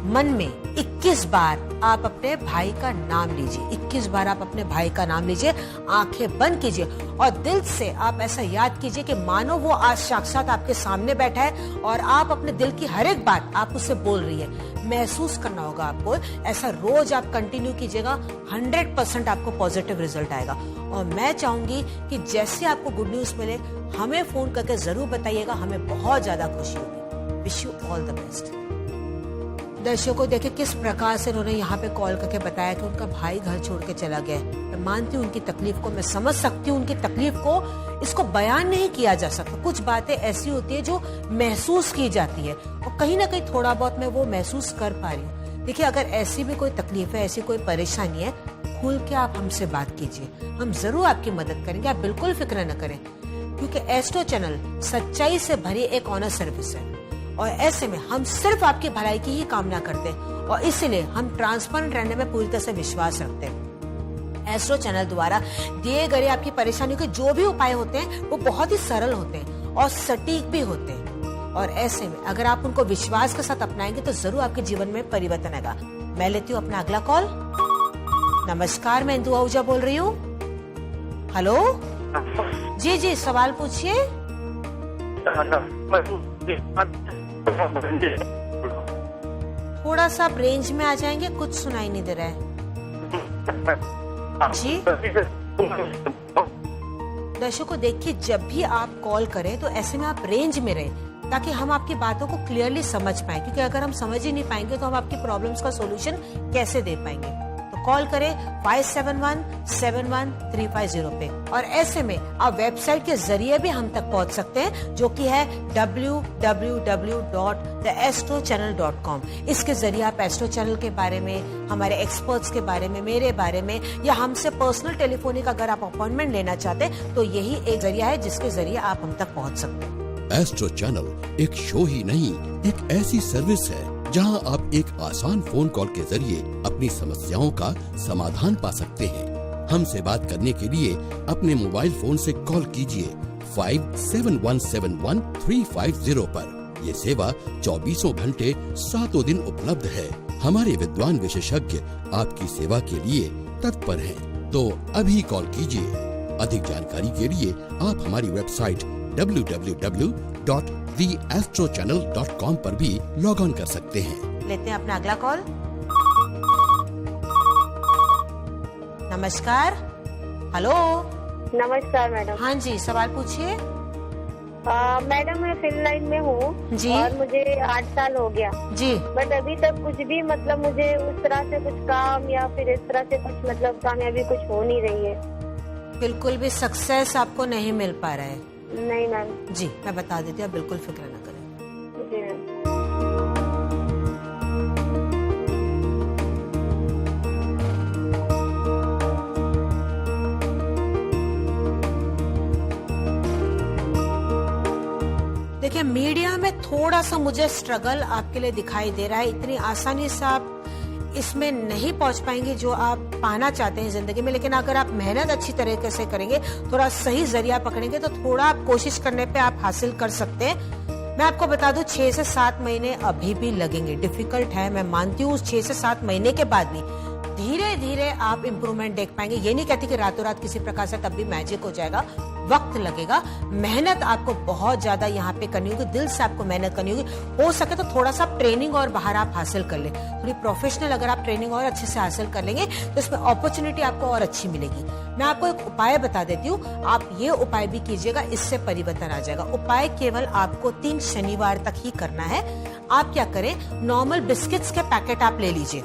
मन में 21 बार आप अपने भाई का नाम लीजिए, 21 बार आप अपने भाई का नाम लीजिए, आंखें बंद कीजिए और दिल से आप ऐसा याद कीजिए कि मानो वो आज साक्षात आपके सामने बैठा है और आप अपने दिल की हर एक बात आप उससे बोल रही है। महसूस करना होगा आपको, ऐसा रोज आप कंटिन्यू कीजिएगा, 100% आपको पॉजिटिव रिजल्ट आएगा। और मैं चाहूंगी कि जैसे आपको गुड न्यूज मिले हमें फोन करके जरूर बताइएगा, हमें बहुत ज्यादा खुशी होगी। Wish you all the best. दर्शकों देखिए किस प्रकार से उन्होंने यहाँ पे कॉल करके बताया कि उनका भाई घर छोड़ के चला गया। मैं मानती हूँ उनकी तकलीफ को, मैं समझ सकती हूँ उनकी तकलीफ को, इसको बयान नहीं किया जा सकता। कुछ बातें ऐसी होती है जो महसूस की जाती है और कहीं ना कहीं थोड़ा बहुत मैं वो महसूस कर पा रही हूँ। देखिए अगर ऐसी भी कोई तकलीफ है, ऐसी कोई परेशानी है, खुल के आप हमसे बात कीजिए, हम जरूर आपकी मदद करेंगे। आप बिल्कुल फिक्र न करें, क्योंकि एस्ट्रो चैनल सच्चाई से भरी एक ऑनेस्ट सर्विस है और ऐसे में हम सिर्फ आपकी भलाई की ही कामना करते हैं और इसलिए हम ट्रांसपेरेंट रहने में पूरी तरह से विश्वास रखते हैं। एस्ट्रो चैनल द्वारा दिए गए आपकी परेशानियों के जो भी उपाय होते हैं वो बहुत ही सरल होते हैं और सटीक भी होते हैं और ऐसे में अगर आप उनको विश्वास के साथ अपनाएंगे तो जरूर आपके जीवन में परिवर्तन आएगा। मैं लेती हूँ अपना अगला कॉल। नमस्कार, मैं इंदु आहूजा बोल रही हूँ। हेलो जी जी, सवाल पूछिए। थोड़ा सा आप रेंज में आ जाएंगे, कुछ सुनाई नहीं दे रहा है जी। दर्शकों देखिए जब भी आप कॉल करें तो ऐसे में आप रेंज में रहें ताकि हम आपकी बातों को क्लियरली समझ पाएं, क्योंकि अगर हम समझ ही नहीं पाएंगे तो हम आपकी प्रॉब्लम्स का सॉल्यूशन कैसे दे पाएंगे। तो कॉल करें 571-71-350 पे और ऐसे में आप वेबसाइट के जरिए भी हम तक पहुंच सकते हैं जो कि है www.theastrochannel.com। इसके जरिए आप एस्ट्रो चैनल के बारे में, हमारे एक्सपर्ट्स के बारे में, मेरे बारे में या हमसे पर्सनल टेलीफोनिक अगर आप अपॉइंटमेंट लेना चाहते हैं तो यही एक जरिया है जिसके जरिए आप हम तक पहुंच सकते हैं। एस्ट्रो चैनल एक शो ही नहीं, एक ऐसी सर्विस है जहां आप एक आसान फोन कॉल के जरिए अपनी समस्याओं का समाधान पा सकते हैं। हमसे बात करने के लिए अपने मोबाइल फोन से कॉल कीजिए 57171350 पर। ये सेवा 24 घंटे 7 दिन उपलब्ध है। हमारे विद्वान विशेषज्ञ आपकी सेवा के लिए तत्पर हैं, तो अभी कॉल कीजिए। अधिक जानकारी के लिए आप हमारी वेबसाइट www.theastrochannel.com पर भी लॉग ऑन कर सकते हैं। लेते हैं अपना अगला कॉल। नमस्कार। हेलो नमस्कार मैडम। हाँ जी, सवाल पूछिए। मैडम मैं फिनलैंड में हूँ जी और मुझे 8 साल हो गया जी, बट अभी तक कुछ भी मतलब मुझे उस तरह से कुछ काम या फिर इस तरह से कुछ मतलब कामयाबी कुछ हो नहीं रही है। बिल्कुल भी सक्सेस आपको नहीं मिल पा रहा है। नहीं मैम। जी मैं बता देती हूँ, बिल्कुल फिक्र न करें। जी मैम। देखिए मीडिया में थोड़ा सा मुझे स्ट्रगल आपके लिए दिखाई दे रहा है। इतनी आसानी से आप इसमें नहीं पहुंच पाएंगे जो आप पाना चाहते हैं जिंदगी में, लेकिन अगर आप मेहनत अच्छी तरीके से करेंगे, थोड़ा सही जरिया पकड़ेंगे तो थोड़ा आप कोशिश करने पे आप हासिल कर सकते हैं। मैं आपको बता दूं 6 से 7 महीने अभी भी लगेंगे। डिफिकल्ट है, मैं मानती हूँ। 6 से 7 महीने के बाद भी धीरे धीरे आप इम्प्रूवमेंट देख पाएंगे। ये नहीं कहती कि रातों रात किसी प्रकार से तब भी मैजिक हो जाएगा, वक्त लगेगा। मेहनत आपको बहुत ज्यादा यहाँ पे करनी होगी, दिल से आपको मेहनत करनी होगी। हो सके तो थोड़ा सा ट्रेनिंग और बाहर आप हासिल कर ले, थोड़ी प्रोफेशनल अगर आप ट्रेनिंग और अच्छे से हासिल कर लेंगे तो इसमें अपॉर्चुनिटी आपको और अच्छी मिलेगी। मैं आपको एक उपाय बता देती हूँ, आप ये उपाय भी कीजिएगा, इससे परिवर्तन आ जाएगा। उपाय केवल आपको 3 शनिवार तक ही करना है। आप क्या करें, नॉर्मल बिस्किट्स के पैकेट आप ले लीजिए,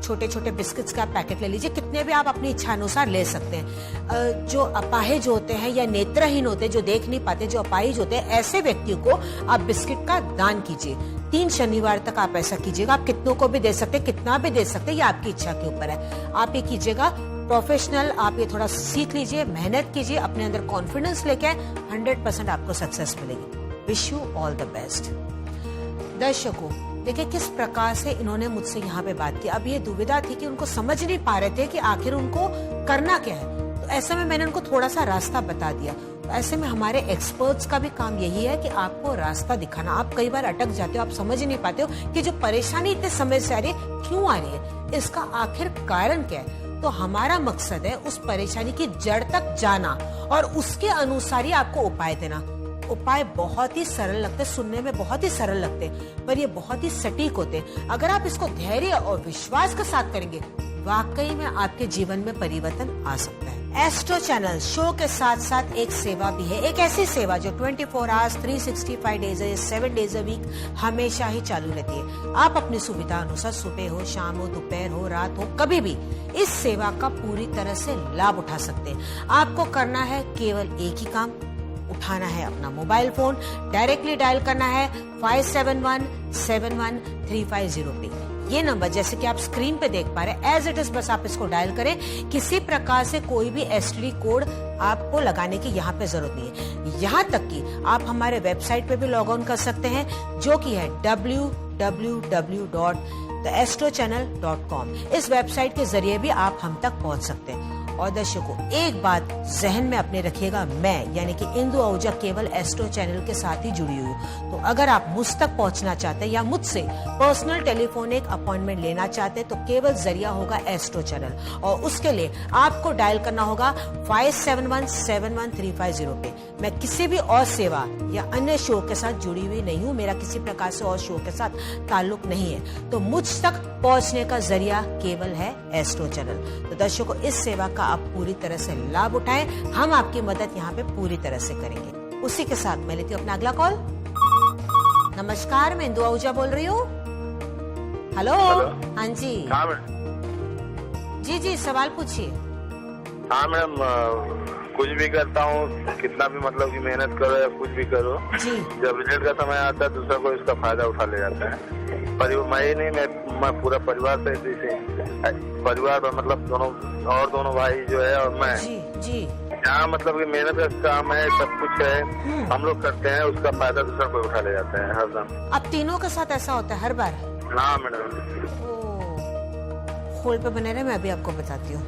छोटे छोटे बिस्किट्स का पैकेट ले लीजिए, कितने भी आप अपनी इच्छा अनुसार ले सकते हैं। जो अपाहिज होते हैं या नेत्रहीन होते हैं, जो देख नहीं पाते, जो अपाहिज होते हैं, ऐसे व्यक्तियों को आप बिस्किट का दान कीजिए। 3 शनिवार तक आप ऐसा कीजिएगा। आप कितनों को भी दे सकते हैं, कितना भी दे सकते हैं, ये आपकी इच्छा के ऊपर है। आप ये कीजिएगा। प्रोफेशनल आप ये थोड़ा सीख लीजिए, मेहनत कीजिए, अपने अंदर कॉन्फिडेंस लेके 100% आपको सक्सेस मिलेगी। Wish you all the best. दर्शकों देखिए किस प्रकार से इन्होंने मुझसे यहाँ पे बात की। अब ये दुविधा थी कि उनको समझ नहीं पा रहे थे कि आखिर उनको करना क्या है, तो ऐसे में मैंने उनको थोड़ा सा रास्ता बता दिया। ऐसे में हमारे एक्सपर्ट्स का भी काम यही है कि आपको रास्ता दिखाना। आप कई बार अटक जाते हो, आप समझ ही नहीं पाते हो कि जो परेशानी इतने समय से आ रही है क्यों आ रही है, इसका आखिर कारण क्या है। तो हमारा मकसद है उस परेशानी की जड़ तक जाना और उसके अनुसार ही आपको उपाय देना। उपाय बहुत ही सरल लगते हैं, सुनने में बहुत ही सरल लगते हैं, पर ये बहुत ही सटीक होते हैं। अगर आप इसको धैर्य और विश्वास के साथ करेंगे, वाकई में आपके जीवन में परिवर्तन आ सकता है। एस्ट्रो चैनल शो के साथ साथ एक सेवा भी है, एक ऐसी सेवा जो 24 hours 365 days 7 days a week हमेशा ही चालू रहती है। आप अपनी सुविधा अनुसार सुबह हो, शाम हो, दोपहर हो, रात हो, कभी भी इस सेवा का पूरी तरह से लाभ उठा सकते हैं। आपको करना है केवल एक ही काम, उठाना है अपना मोबाइल फोन, डायरेक्टली डायल करना है 57171350 पे। ये नंबर जैसे कि आप स्क्रीन पे देख पा रहे हैं, एज इट इज बस आप इसको डायल करें। किसी प्रकार से कोई भी एसटीडी कोड आपको लगाने की यहाँ पे जरूरत नहीं है। यहाँ तक कि आप हमारे वेबसाइट पे भी लॉग ऑन कर सकते हैं, जो कि है www.theastrochannel.com। इस वेबसाइट के जरिए भी आप हम तक पहुँच सकते हैं। और दर्शकों, एक बात जहन में अपने रखिएगा, मैं यानी कि इंदु आहूजा केवल एस्ट्रो चैनल के साथ ही जुड़ी हुई हूँ। तो अगर आप मुझ तक पहुंचना चाहते हैं या मुझसे पर्सनल टेलीफोनिक अपॉइंटमेंट लेना चाहते हैं, तो केवल जरिया होगा एस्ट्रो चैनल, और उसके लिए आपको डायल करना होगा 57171350 पे। मैं किसी भी और सेवा या अन्य शो के साथ जुड़ी हुई नहीं हूँ, मेरा किसी प्रकार से और शो के साथ ताल्लुक नहीं है। तो मुझ तक पहुंचने का जरिया केवल है एस्ट्रो चैनल। तो दर्शकों, इस सेवा का आप पूरी तरह से लाभ उठाएं, हम आपकी मदद यहाँ पे पूरी तरह से करेंगे। उसी के साथ मैं लेती हूँ अपना अगला कॉल। नमस्कार, मैं इंदु आहूजा बोल रही हूँ। हेलो। हाँ जी। हाँ जी जी, सवाल पूछिए। हाँ मैडम, कुछ भी करता हूँ, कितना भी मतलब कि मेहनत करो या कुछ भी करो जी, जब रिजल्ट का समय आता है दूसरा कोई इसका फायदा उठा ले जाता है। मैं ही नहीं, मैं पूरा परिवार से परिवार और मतलब दोनों भाई जो है और मैं जी जी, जहाँ मतलब कि मेहनत का काम है, सब कुछ है, हम लोग करते हैं, उसका फायदा दूसरा कोई उठा ले जाता है हरदम। अब तीनों के साथ ऐसा होता है हर बार? हाँ मैडम। होल्ड पे बने रहे, मैं अभी आपको बताती हूँ।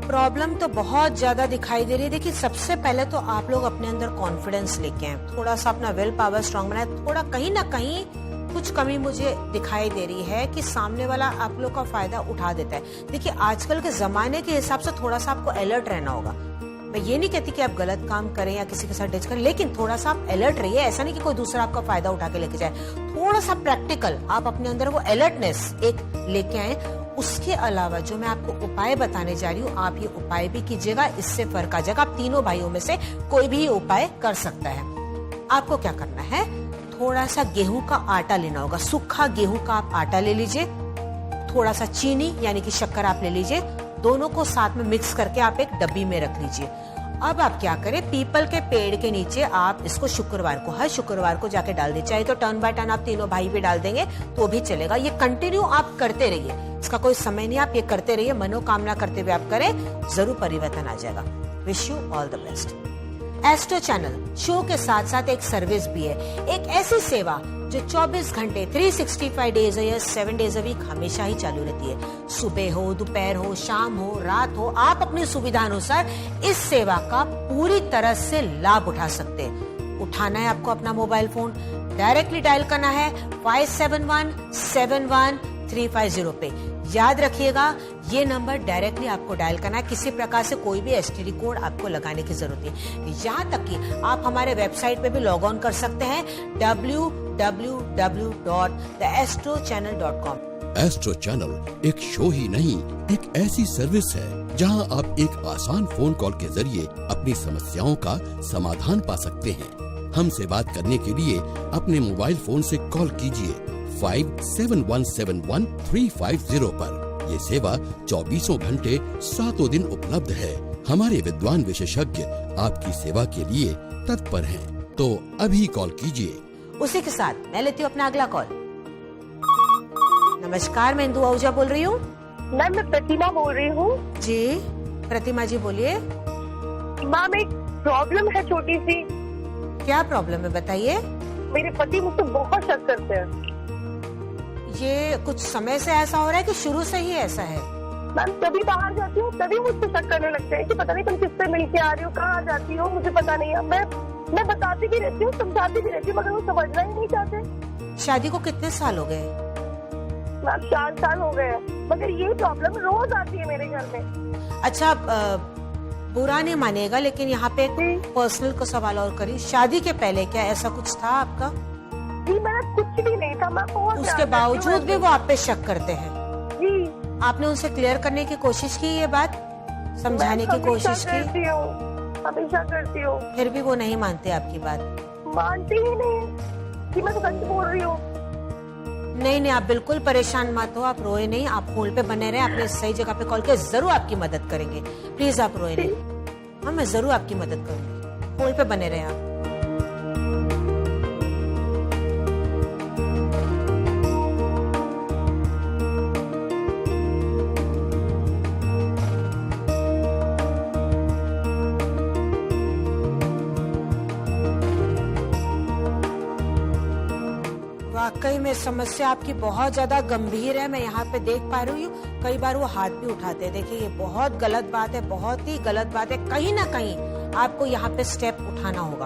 प्रॉब्लम तो बहुत ज्यादा दिखाई दे रही है। देखिए, सबसे पहले तो आप लोग अपने अंदर कॉन्फिडेंस लेके आए, थोड़ा सा अपना विल पावर स्ट्रांग बनाए। थोड़ा कहीं ना कहीं कुछ कमी मुझे दिखाई दे रही है कि सामने वाला आप लोग का फायदा उठा देता है। देखिए, आजकल के जमाने के हिसाब से थोड़ा सा आपको अलर्ट रहना होगा। मैं ये नहीं कहती कि आप गलत काम करें या किसी के साथ डिच करें, लेकिन थोड़ा सा आप अलर्ट रहिए। ऐसा नहीं कि कोई दूसरा आपका फायदा उठा के लेके जाए। थोड़ा सा प्रैक्टिकल आप अपने अंदर वो अलर्टनेस एक लेके आए। उसके अलावा जो मैं आपको उपाय बताने जा रही हूँ, आप ये उपाय भी कीजिएगा, इससे फर्क आ जाएगा। आप तीनों भाइयों में से कोई भी उपाय कर सकता है। आपको क्या करना है, थोड़ा सा गेहूं का आटा लेना होगा, सूखा गेहूं का आप आटा ले लीजिए। थोड़ा सा चीनी यानी कि शक्कर आप ले लीजिए, दोनों को साथ में मिक्स करके आप एक डब्बी में रख लीजिए। अब आप क्या करें, पीपल के पेड़ के नीचे आप इसको शुक्रवार को, हर शुक्रवार को जाके डाल दीजिए। चाहे तो टर्न बाय टर्न आप तीनों भाई भी डाल देंगे तो भी चलेगा। ये कंटिन्यू आप करते रहिए, इसका कोई समय नहीं, आप ये करते रहिए। मनोकामना करते हुए आप करें, जरूर परिवर्तन आ जाएगा। Wish you all the best. Astro channel show के साथ साथ एक सर्विस भी है, एक ऐसी सेवा जो 24 घंटे 365 डेज या 7 डेज अ वीक हमेशा ही चालू रहती है। सुबह हो, दोपहर हो, शाम हो, रात हो, आप अपनी सुविधा अनुसार इस सेवा का पूरी तरह से लाभ उठा सकते हैं। उठाना है आपको अपना मोबाइल फोन, डायरेक्टली डायल करना है 57171350 पे। याद रखिएगा, ये नंबर डायरेक्टली आपको डायल करना है, किसी प्रकार से कोई भी एसटीडी कोड आपको लगाने की जरूरत नहीं। यहाँ तक कि आप हमारे वेबसाइट पे भी लॉग ऑन कर सकते हैं www.theastrochannel.com। एस्ट्रो चैनल एक शो ही नहीं, एक ऐसी सर्विस है जहां आप एक आसान फोन कॉल के जरिए अपनी समस्याओं का समाधान पा सकते हैं। हमसे बात करने के लिए अपने मोबाइल फोन से कॉल कीजिए 57171350 पर। ये सेवा 24 घंटे 7 दिन उपलब्ध है। हमारे विद्वान विशेषज्ञ आपकी सेवा के लिए तत्पर हैं, तो अभी कॉल कीजिए। उसी के साथ मैं लेती हूँ अपना अगला कॉल। नमस्कार, मैं इंदु आहूजा बोल रही हूँ। मैम, मैं प्रतिमा बोल रही हूँ। जी, प्रतिमा जी बोलिए। मैम, एक प्रॉब्लम है छोटी सी। क्या प्रॉब्लम है बताइए? मेरे पति मुझसे बहुत शक करते हैं। ये कुछ समय से ऐसा हो रहा है कि शुरू से ही ऐसा है? मैम कभी बाहर जाती हूँ तभी मुझसे शक करने लगते हैं कि पता नहीं तुम किससे मिलके आ रही हो, कहाँ जाती हो, मुझे पता नहीं है। मैं बताती भी रहती हूँ, समझाती भी रहती हूँ, मगर वो समझना ही नहीं चाहते। शादी को कितने साल हो गए? मैम 4 साल हो गए हैं, मगर ये प्रॉब्लम रोज आती है मेरे घर में। अच्छा, बुरा नहीं मानेगा लेकिन यहाँ पे पर्सनल को सवाल और करी, शादी के पहले क्या ऐसा कुछ था आपका? जी मेरा कुछ भी नहीं था। मैं उसके बावजूद भी वो आप पे शक करते हैं? जी। आपने उनसे क्लियर करने की कोशिश की, ये बात समझाने की कोशिश की? हमेशा करती हूँ, फिर भी वो नहीं मानते आपकी बात? मानती ही नहीं कि मैं तो सच बोल रही हूँ। नहीं, आप बिल्कुल परेशान मत हो, आप रोए नहीं, आप होल्ड पे बने रहे, आपने सही जगह पे कॉल किया, जरूर आपकी मदद करेंगे। प्लीज आप रोए नहीं, हाँ मैं जरूर आपकी मदद करूंगी, होल्ड पे बने रहे आप। वाकई में समस्या आपकी बहुत ज्यादा गंभीर है, मैं यहाँ पे देख पा रही हूँ। कई बार वो हाथ भी उठाते हैं, देखिए ये बहुत गलत बात है, बहुत ही गलत बात है। कहीं ना कहीं आपको यहाँ पे स्टेप उठाना होगा,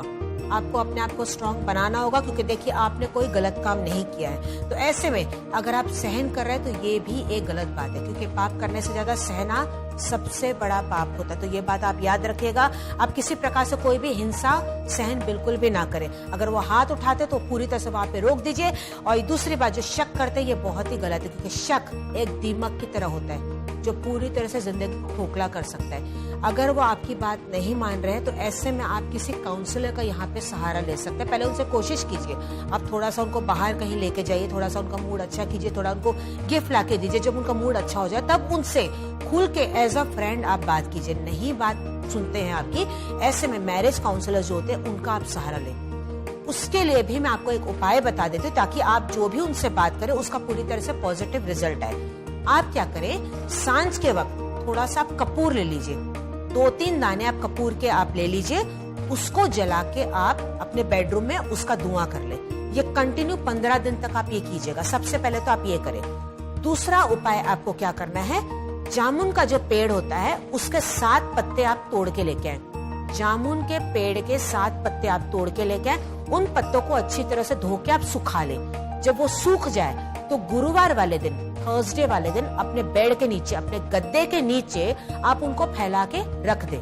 आपको अपने आप को स्ट्रांग बनाना होगा, क्योंकि देखिए आपने कोई गलत काम नहीं किया है। तो ऐसे में अगर आप सहन कर रहे हैं तो ये भी एक गलत बात है, क्योंकि पाप करने से ज्यादा सहना सबसे बड़ा पाप होता है। तो ये बात आप याद रखिएगा, आप किसी प्रकार से कोई भी हिंसा सहन बिल्कुल भी ना करें। अगर वो हाथ उठाते तो पूरी तरह से वहां पे रोक दीजिए। और दूसरी बात, जो शक करते हैं ये बहुत ही गलत है, क्योंकि शक एक दीमक की तरह होता है जो पूरी तरह से जिंदगी को खोखला कर सकता है। अगर वो आपकी बात नहीं मान रहे हैं तो ऐसे में आप किसी काउंसलर का यहाँ पे सहारा ले सकते हैं। पहले उनसे कोशिश कीजिए, आप थोड़ा सा उनको बाहर कहीं लेके जाइए, थोड़ा सा उनका मूड अच्छा कीजिए, थोड़ा उनको गिफ्ट ला के दीजिए। जब उनका मूड अच्छा हो जाए तब उनसे खुल के एज अ फ्रेंड आप बात कीजिए। नहीं बात सुनते हैं आपकी, ऐसे में मैरिज काउंसलर जो होते हैं उनका आप सहारा लें। उसके लिए भी मैं आपको एक उपाय बता देती हूँ, ताकि आप जो भी उनसे बात करें उसका पूरी तरह से पॉजिटिव रिजल्ट आए। आप क्या करें, सांझ के वक्त थोड़ा सा आप कपूर ले लीजिए, 2-3 दाने आप कपूर के आप ले लीजिए, उसको जला के आप अपने बेडरूम में उसका धुआं कर ले। ये कंटिन्यू 15 दिन तक आप ये कीजिएगा। सबसे पहले तो आप ये करें। दूसरा उपाय आपको क्या करना है, जामुन का जो पेड़ होता है उसके 7 पत्ते आप तोड़ के लेके आए। जामुन के पेड़ के 7 पत्ते आप तोड़ के लेके आए, उन पत्तों को अच्छी तरह से धो के आप सुखा लें। जब वो सूख जाए तो गुरुवार वाले दिन, थर्सडे वाले दिन अपने बेड के नीचे, अपने गद्दे के नीचे आप उनको फैला के रख दें।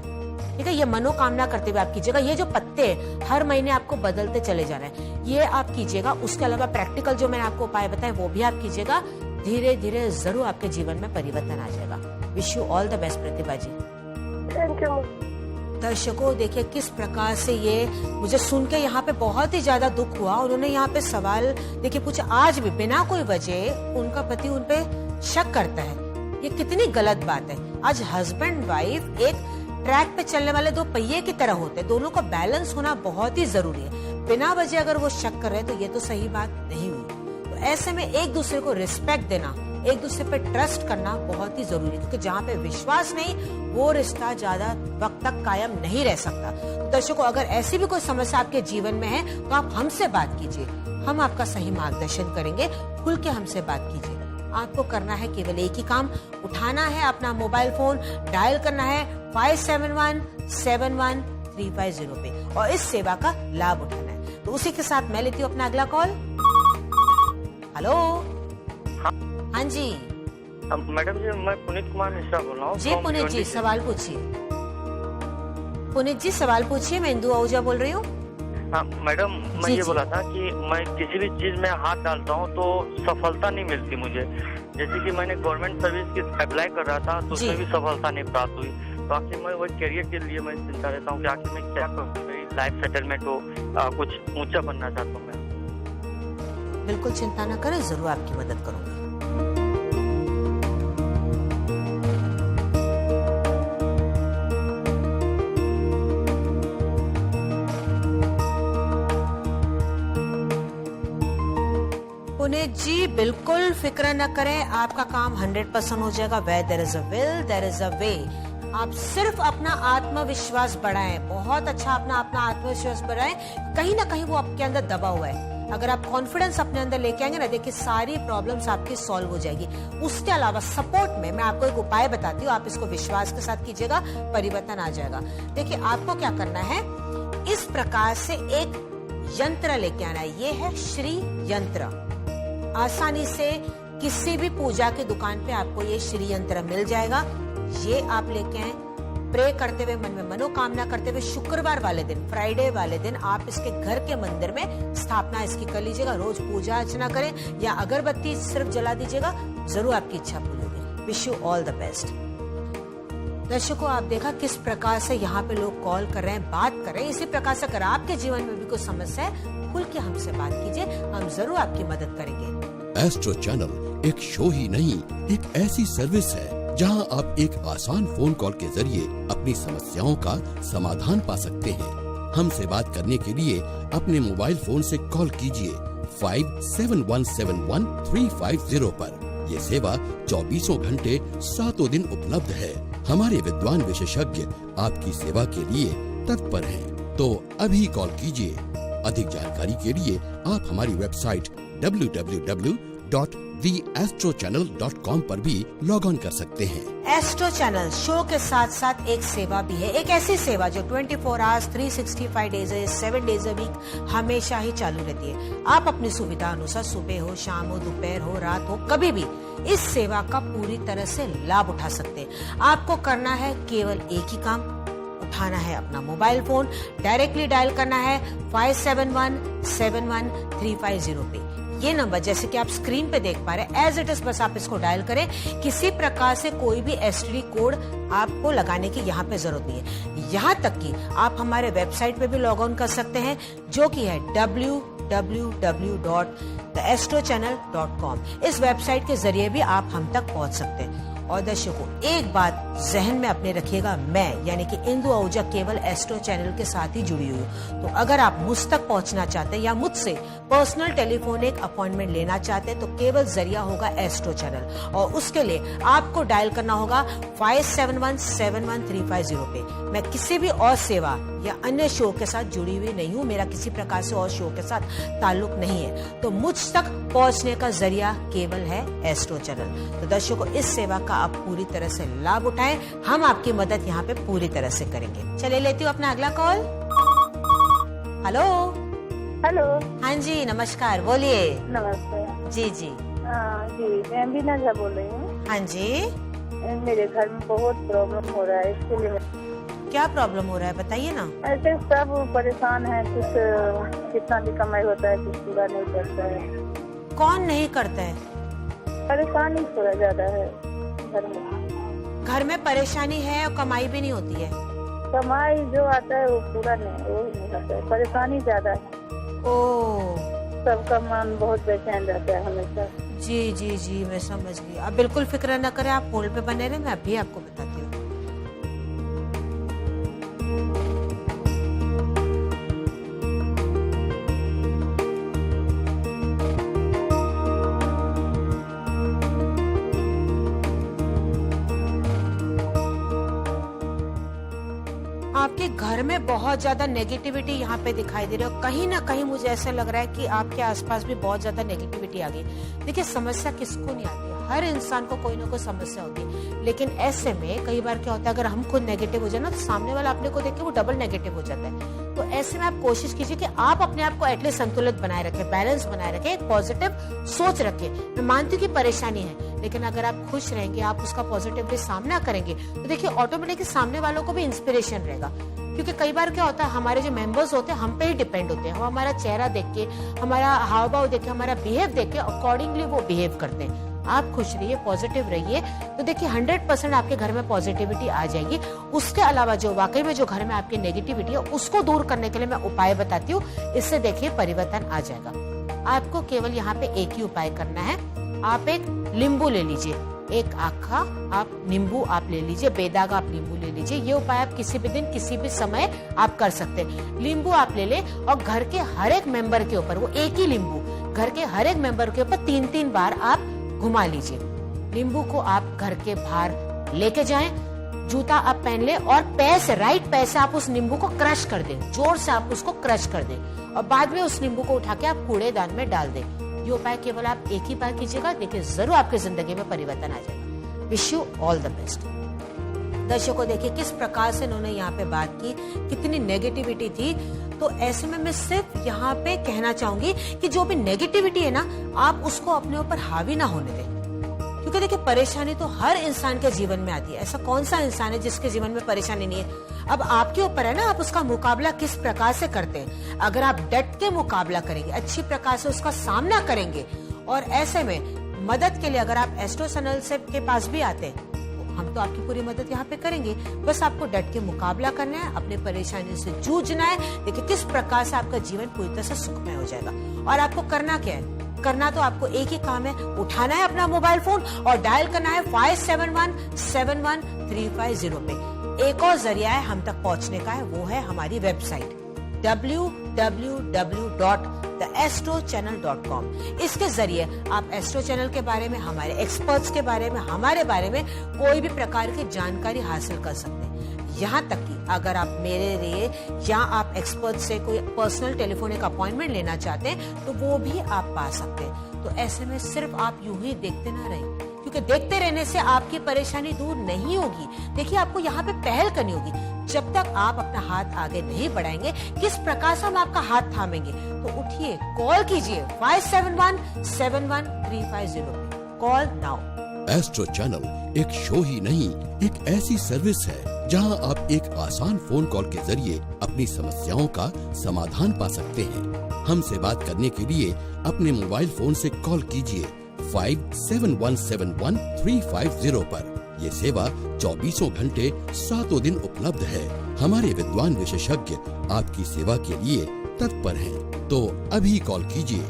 ठीक है, ये मनोकामना करते हुए आप कीजिएगा। ये जो पत्ते हर महीने आपको बदलते चले जाना है, ये आप कीजिएगा। उसके अलावा प्रैक्टिकल जो मैंने आपको उपाय बताए वो भी आप कीजिएगा। धीरे धीरे जरूर आपके जीवन में परिवर्तन आ जाएगा। Wish you all the best Pratibha ji. Thank you. दर्शकों देखिए किस प्रकार से ये मुझे सुन के यहाँ पे बहुत ही ज्यादा दुख हुआ। उन्होंने यहाँ पे सवाल देखिए पूछे, आज भी बिना कोई वजह उनका पति उन पे शक करता है। ये कितनी गलत बात है। आज हस्बैंड वाइफ एक ट्रैक पे चलने वाले 2 पहिए की तरह होते हैं, दोनों का बैलेंस होना बहुत ही जरूरी है। बिना वजह अगर वो शक कर रहे हैं तो ये तो सही बात नहीं हुई। तो ऐसे में एक दूसरे को रिस्पेक्ट देना, एक दूसरे पे ट्रस्ट करना बहुत ही जरूरी है, क्योंकि जहाँ पे विश्वास नहीं वो रिश्ता ज्यादा वक्त तक कायम नहीं रह सकता। तो दर्शकों, अगर ऐसी भी कोई समस्या आपके जीवन में है तो आप हमसे बात कीजिए, हम आपका सही मार्गदर्शन करेंगे। खुल के हमसे बात कीजिए। आपको करना है केवल एक ही काम, उठाना है अपना मोबाइल फोन, डायल करना है 571-71-350 पे और इस सेवा का लाभ उठाना है। तो उसी के साथ मैं लेती हूँ अपना अगला कॉल। हेलो। हाँ जी मैडम जी, मैं पुनीत कुमार मिश्रा बोल रहा हूँ। जी पुनीत जी, सवाल पूछिए। पुनीत जी सवाल पूछिए, मैं इंदु आहूजा बोल रही हूँ। हाँ मैडम, मैं ये बोला था कि मैं किसी भी चीज में हाथ डालता हूँ तो सफलता नहीं मिलती मुझे। जैसे कि मैंने गवर्नमेंट सर्विस की अप्लाई कर रहा था तो उसमें भी सफलता नहीं प्राप्त हुई। तो आखिर मैं वही करियर के लिए मैं चिंता रहता हूँ कि आखिर मैं क्या करूँ, मेरी लाइफ सेटलमेंट हो, कुछ ऊंचा बनना चाहता हूँ मैं। बिल्कुल चिंता न करें, जरूर आपकी मदद करूंगी। पुनीत जी बिल्कुल फिक्र न करें, आपका काम 100% हो जाएगा। Where there is a will there is a way. आप सिर्फ अपना आत्मविश्वास बढ़ाएं, बहुत अच्छा अपना आत्मविश्वास बढ़ाएं। कहीं ना कहीं वो आपके अंदर दबा हुआ है। अगर आप कॉन्फिडेंस अपने अंदर लेके आएंगे ना, देखिए सारी प्रॉब्लम्स आपकी सॉल्व हो जाएगी। उसके अलावा सपोर्ट में मैं आपको एक उपाय बताती हूँ, आप इसको विश्वास के साथ कीजिएगा, परिवर्तन आ जाएगा। देखिए आपको क्या करना है, इस प्रकार से एक यंत्र लेके आना है। ये है श्री यंत्र। आसानी से किसी भी पूजा की दुकान पे आपको ये श्री यंत्र मिल जाएगा। ये आप लेके आए, प्रे करते हुए, मन में मनोकामना करते हुए, शुक्रवार वाले दिन, फ्राइडे वाले दिन आप इसके घर के मंदिर में स्थापना इसकी कर लीजिएगा। रोज पूजा अर्चना करें या अगरबत्ती सिर्फ जला दीजिएगा, जरूर आपकी इच्छा पूरी होगी। Wish you all the best. दर्शकों, आप देखा किस प्रकार से यहाँ पे लोग कॉल कर रहे हैं, बात कर रहे हैं। इसी प्रकार से अगर आपके जीवन में भी कोई समस्या है, खुल के हमसे बात कीजिए, हम जरूर आपकी मदद करेंगे। एस्ट्रो चैनल एक शो ही नहीं, एक ऐसी सर्विस है जहां आप एक आसान फोन कॉल के जरिए अपनी समस्याओं का समाधान पा सकते हैं। हमसे बात करने के लिए अपने मोबाइल फोन से कॉल कीजिए 57171350 पर। ये सेवा 24 घंटे 7 दिन उपलब्ध है। हमारे विद्वान विशेषज्ञ आपकी सेवा के लिए तत्पर हैं। तो अभी कॉल कीजिए। अधिक जानकारी के लिए आप हमारी वेबसाइट www.theastrochannel.com पर भी लॉग ऑन कर सकते हैं। एस्ट्रो चैनल शो के साथ साथ एक सेवा भी है, एक ऐसी सेवा जो 24 hours 365 days 7 days a week हमेशा ही चालू रहती है। आप अपनी सुविधा अनुसार सुबह हो, शाम हो, दोपहर हो, रात हो, कभी भी इस सेवा का पूरी तरह से लाभ उठा सकते हैं। आपको करना है केवल एक ही काम, उठाना है अपना मोबाइल फोन, डायरेक्टली डायल करना है 57171350 पे। ये नंबर जैसे कि आप स्क्रीन पे देख पा रहे हैं, एज इट इज, बस आप इसको डायल करें। किसी प्रकार से कोई भी एसटीडी कोड आपको लगाने की यहाँ पे जरूरत नहीं है। यहाँ तक कि आप हमारे वेबसाइट पे भी लॉग ऑन कर सकते हैं, जो कि है www.theastrochannel.com। इस वेबसाइट के जरिए भी आप हम तक पहुँच सकते हैं। और दर्शकों, एक बात जहन में अपने रखिएगा, मैं यानी कि इंदु आहूजा केवल एस्ट्रो चैनल के साथ ही जुड़ी हुई हूँ। तो अगर आप मुझ तक पहुंचना चाहते हैं या मुझसे पर्सनल टेलीफोनिक अपॉइंटमेंट लेना चाहते हैं, तो केवल जरिया होगा एस्ट्रो चैनल, और उसके लिए आपको डायल करना होगा 57171350 पे। मैं किसी भी और सेवा या अन्य शो के साथ जुड़ी हुई नहीं हूँ, मेरा किसी प्रकार से और शो के साथ ताल्लुक नहीं है। तो मुझ तक पहुंचने का जरिया केवल है एस्ट्रो चैनल। तो दर्शकों, इस सेवा का आप पूरी तरह से लाभ उठाएं, हम आपकी मदद यहाँ पे पूरी तरह से करेंगे। चलिए लेती हूँ अपना अगला कॉल। हेलो। हेलो। हाँ जी, नमस्कार, बोलिए। नमस्ते जी जी। जी, मैं बीना झा बोल रही हूँ। हाँ जी। मेरे घर में बहुत प्रॉब्लम हो रहा है, इसके लिए क्या प्रॉब्लम हो रहा है, बताइए ना। ऐसे सब परेशान है, कुछ कितना भी कमाई होता है कुछ पूरा नहीं करता है। कौन नहीं करता है? परेशानी थोड़ा ज्यादा है घर में। घर में परेशानी है और कमाई भी नहीं होती है? कमाई जो आता है वो पूरा नहीं, वो नहीं होता है, परेशानी ज्यादा है। ओह, सबका मन बहुत बेचैन रहता है हमेशा। जी जी जी, मैं समझ गई। आप बिल्कुल फिक्र न करें, आप होल्ड पे बने रहे, मैं अभी आपको बताती हूँ। आपके घर में बहुत ज्यादा नेगेटिविटी यहाँ पे दिखाई दे रही है। कहीं ना कहीं मुझे ऐसा लग रहा है कि आपके आसपास भी बहुत ज्यादा नेगेटिविटी आ गई। देखिए, समस्या किसको नहीं आती है, हर इंसान को कोई ना कोई समस्या होती है। लेकिन ऐसे में कई बार क्या होता है, अगर हम खुद नेगेटिव हो जाए ना, तो सामने वाला अपने को देख के वो डबल नेगेटिव हो जाता है। तो ऐसे में आप कोशिश कीजिए कि आप अपने आप को एटलीस्ट संतुलित बनाए रखें, बैलेंस बनाए रखें, एक पॉजिटिव सोच रखें। मैं मानती हूँ कि परेशानी है, लेकिन अगर आप खुश रहेंगे, आप उसका पॉजिटिवली सामना करेंगे, तो देखिए ऑटोमेटिकली सामने वालों को भी इंस्पिरेशन रहेगा। क्योंकि कई बार क्या होता है, हमारे जो मेंबर्स होते हैं हम पे ही डिपेंड होते हैं। वो हमारा चेहरा देख के, हमारा हाव भाव देख के, हमारा बिहेव देख के अकॉर्डिंगली वो बिहेव करते हैं। आप खुश रहिए, पॉजिटिव रहिए, तो देखिए 100% आपके घर में पॉजिटिविटी आ जाएगी। उसके अलावा जो वाकई में जो घर में आपकी नेगेटिविटी है, उसको दूर करने के लिए मैं उपाय बताती हूँ। इससे देखिए परिवर्तन आ जाएगा। आपको केवल यहाँ पे एक ही उपाय करना है। आप एक नींबू ले लीजिए, एक आखा आप नींबू आप ले लीजिए, बेदाग आप नींबू ले लीजिए। ये उपाय आप किसी भी दिन किसी भी समय आप कर सकते हैं। नींबू आप ले ले और घर के हर एक मेंबर के ऊपर, वो एक ही नींबू घर के हर एक मेंबर के ऊपर 3-3 बार आप घुमा लीजिए। नींबू को आप घर के बाहर लेके जाएं, जूता आप पहन ले और पैर से, राइट पैर से आप उस नींबू को क्रश कर दें, जोर से आप उसको क्रश कर दें और बाद में उस नींबू को उठा के आप कूड़ेदान में डाल दें। ये उपाय केवल आप एक ही बार कीजिएगा, देखिए जरूर आपकी जिंदगी में परिवर्तन आ जाएगा। Wish you all the best. दर्शकों देखिए किस प्रकार से इन्होंने यहाँ पे बात की, कितनी नेगेटिविटी थी। तो ऐसे में मैं सिर्फ यहाँ पे कहना चाहूंगी कि जो भी नेगेटिविटी है ना, आप उसको अपने ऊपर हावी ना होने दें, क्योंकि देखिए परेशानी तो हर इंसान के जीवन में आती है। ऐसा कौन सा इंसान है जिसके जीवन में परेशानी नहीं है। अब आपके ऊपर है ना, आप उसका मुकाबला किस प्रकार से करते हैं। अगर आप डट के मुकाबला करेंगे, अच्छी प्रकार से उसका सामना करेंगे, और ऐसे में मदद के लिए अगर आप एस्ट्रो चैनल से के पास भी आते हैं, हम तो आपकी पूरी मदद यहाँ पे करेंगे। बस आपको डट के मुकाबला करना है, अपनी परेशानी से जूझना है। देखिए किस प्रकार से आपका जीवन पूरी तरह से सुखमय हो जाएगा। और आपको करना क्या है, करना तो आपको एक ही काम है, उठाना है अपना मोबाइल फोन और डायल करना है 57171350 पे। एक और जरिया है हम तक पहुंचने का है, वो है हमारी वेबसाइट www.theastrochannel.com। इसके जरिए आप एस्ट्रो चैनल के बारे में, हमारे एक्सपर्ट्स के बारे में, हमारे बारे में कोई भी प्रकार की जानकारी हासिल कर सकते हैं। यहाँ तक कि अगर आप मेरे लिए या आप एक्सपर्ट से कोई पर्सनल टेलीफोनिक अपॉइंटमेंट लेना चाहते हैं तो वो भी आप पा सकते हैं। तो ऐसे में सिर्फ आप यूं ही देखते ना रहें, क्योंकि देखते रहने से आपकी परेशानी दूर नहीं होगी। देखिए आपको यहाँ पे पहल करनी होगी। जब तक आप अपना हाथ आगे नहीं बढ़ाएंगे, किस प्रकार से हम आपका हाथ थामेंगे। तो उठिए, कॉल कीजिए 57171350 पे। Call now. एस्ट्रो चैनल एक शो ही नहीं, एक ऐसी सर्विस है जहां आप एक आसान फोन कॉल के जरिए अपनी समस्याओं का समाधान पा सकते हैं। हमसे बात करने के लिए अपने मोबाइल फोन से कॉल कीजिए 57171350 पर। ये सेवा 24 घंटे 7 दिन उपलब्ध है। हमारे विद्वान विशेषज्ञ आपकी सेवा के लिए तत्पर हैं। तो अभी कॉल कीजिए।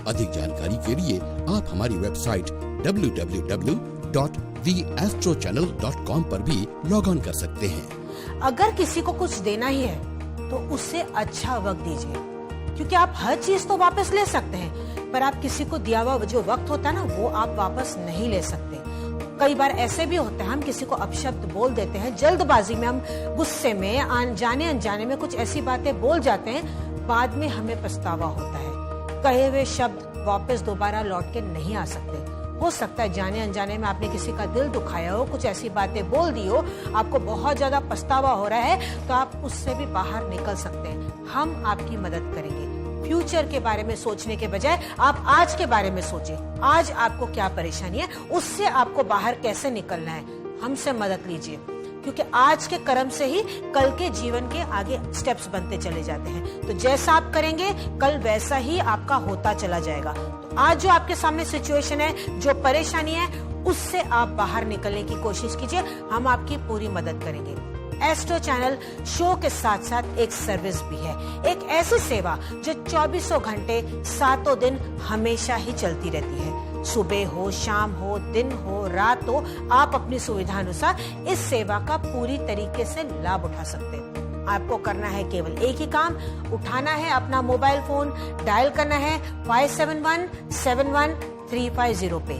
अधिक जानकारी के लिए आप हमारी वेबसाइट www.theastrochannel.com पर भी लॉग ऑन कर सकते हैं। अगर किसी को कुछ देना ही है तो उससे अच्छा वक्त दीजिए, क्योंकि आप हर चीज तो वापस ले सकते हैं, पर आप किसी को दिया हुआ जो वक्त होता है ना, वो आप वापस नहीं ले सकते। कई बार ऐसे भी होता है, हम किसी को अपशब्द बोल देते हैं, जल्दबाजी में, हम गुस्से में, जाने अनजाने में कुछ ऐसी बातें बोल जाते हैं, बाद में हमें पछतावा होता है। कहे हुए शब्द वापस दोबारा लौट के नहीं आ सकते। हो सकता है जाने अनजाने में आपने किसी का दिल दुखाया हो, कुछ ऐसी बातें बोल दी हो, आपको बहुत ज्यादा पछतावा हो रहा है, तो आप उससे भी बाहर निकल सकते हैं। हम आपकी मदद करेंगे। फ्यूचर के बारे में सोचने के बजाय आप आज के बारे में सोचें। आज आपको क्या परेशानी है, उससे आपको बाहर कैसे निकलना है, हमसे मदद लीजिए, क्योंकि आज के कर्म से ही कल के जीवन के आगे स्टेप्स बनते चले जाते हैं। तो जैसा आप करेंगे, कल वैसा ही आपका होता चला जाएगा। तो आज जो आपके सामने सिचुएशन है, जो परेशानी है, उससे आप बाहर निकलने की कोशिश कीजिए। हम आपकी पूरी मदद करेंगे। एस्ट्रो चैनल शो के साथ साथ एक सर्विस भी है, एक ऐसी सेवा जो 24 घंटे 7 दिन हमेशा ही चलती रहती है। सुबह हो, शाम हो, दिन हो, रात हो, आप अपनी सुविधा अनुसार इस सेवा का पूरी तरीके से लाभ उठा सकते हैं। आपको करना है केवल एक ही काम, उठाना है अपना मोबाइल फोन, डायल करना है 57171350 पे।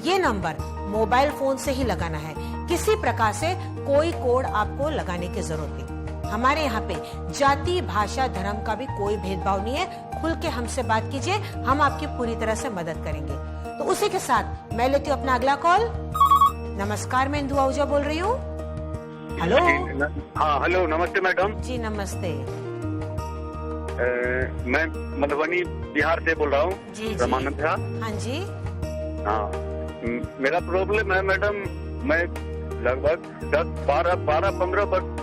ये नंबर मोबाइल फोन से ही लगाना है, किसी प्रकार से कोई कोड आपको लगाने की जरूरत नहीं। हमारे यहाँ पे जाति, भाषा, धर्म का भी कोई भेदभाव नहीं है। खुल के हमसे बात कीजिए, हम आपकी पूरी तरह से मदद करेंगे। तो उसी के साथ मैं लेती हूँ अपना अगला कॉल। नमस्कार, मैं इंदु आहूजा बोल रही हूँ। हेलो। हाँ हेलो, नमस्ते मैडम जी। नमस्ते। मैं मधुबनी बिहार से बोल रहा हूँ। जी रामानंद झा। हाँ जी। हाँ, मेरा प्रॉब्लम है मैडम, मैं लगभग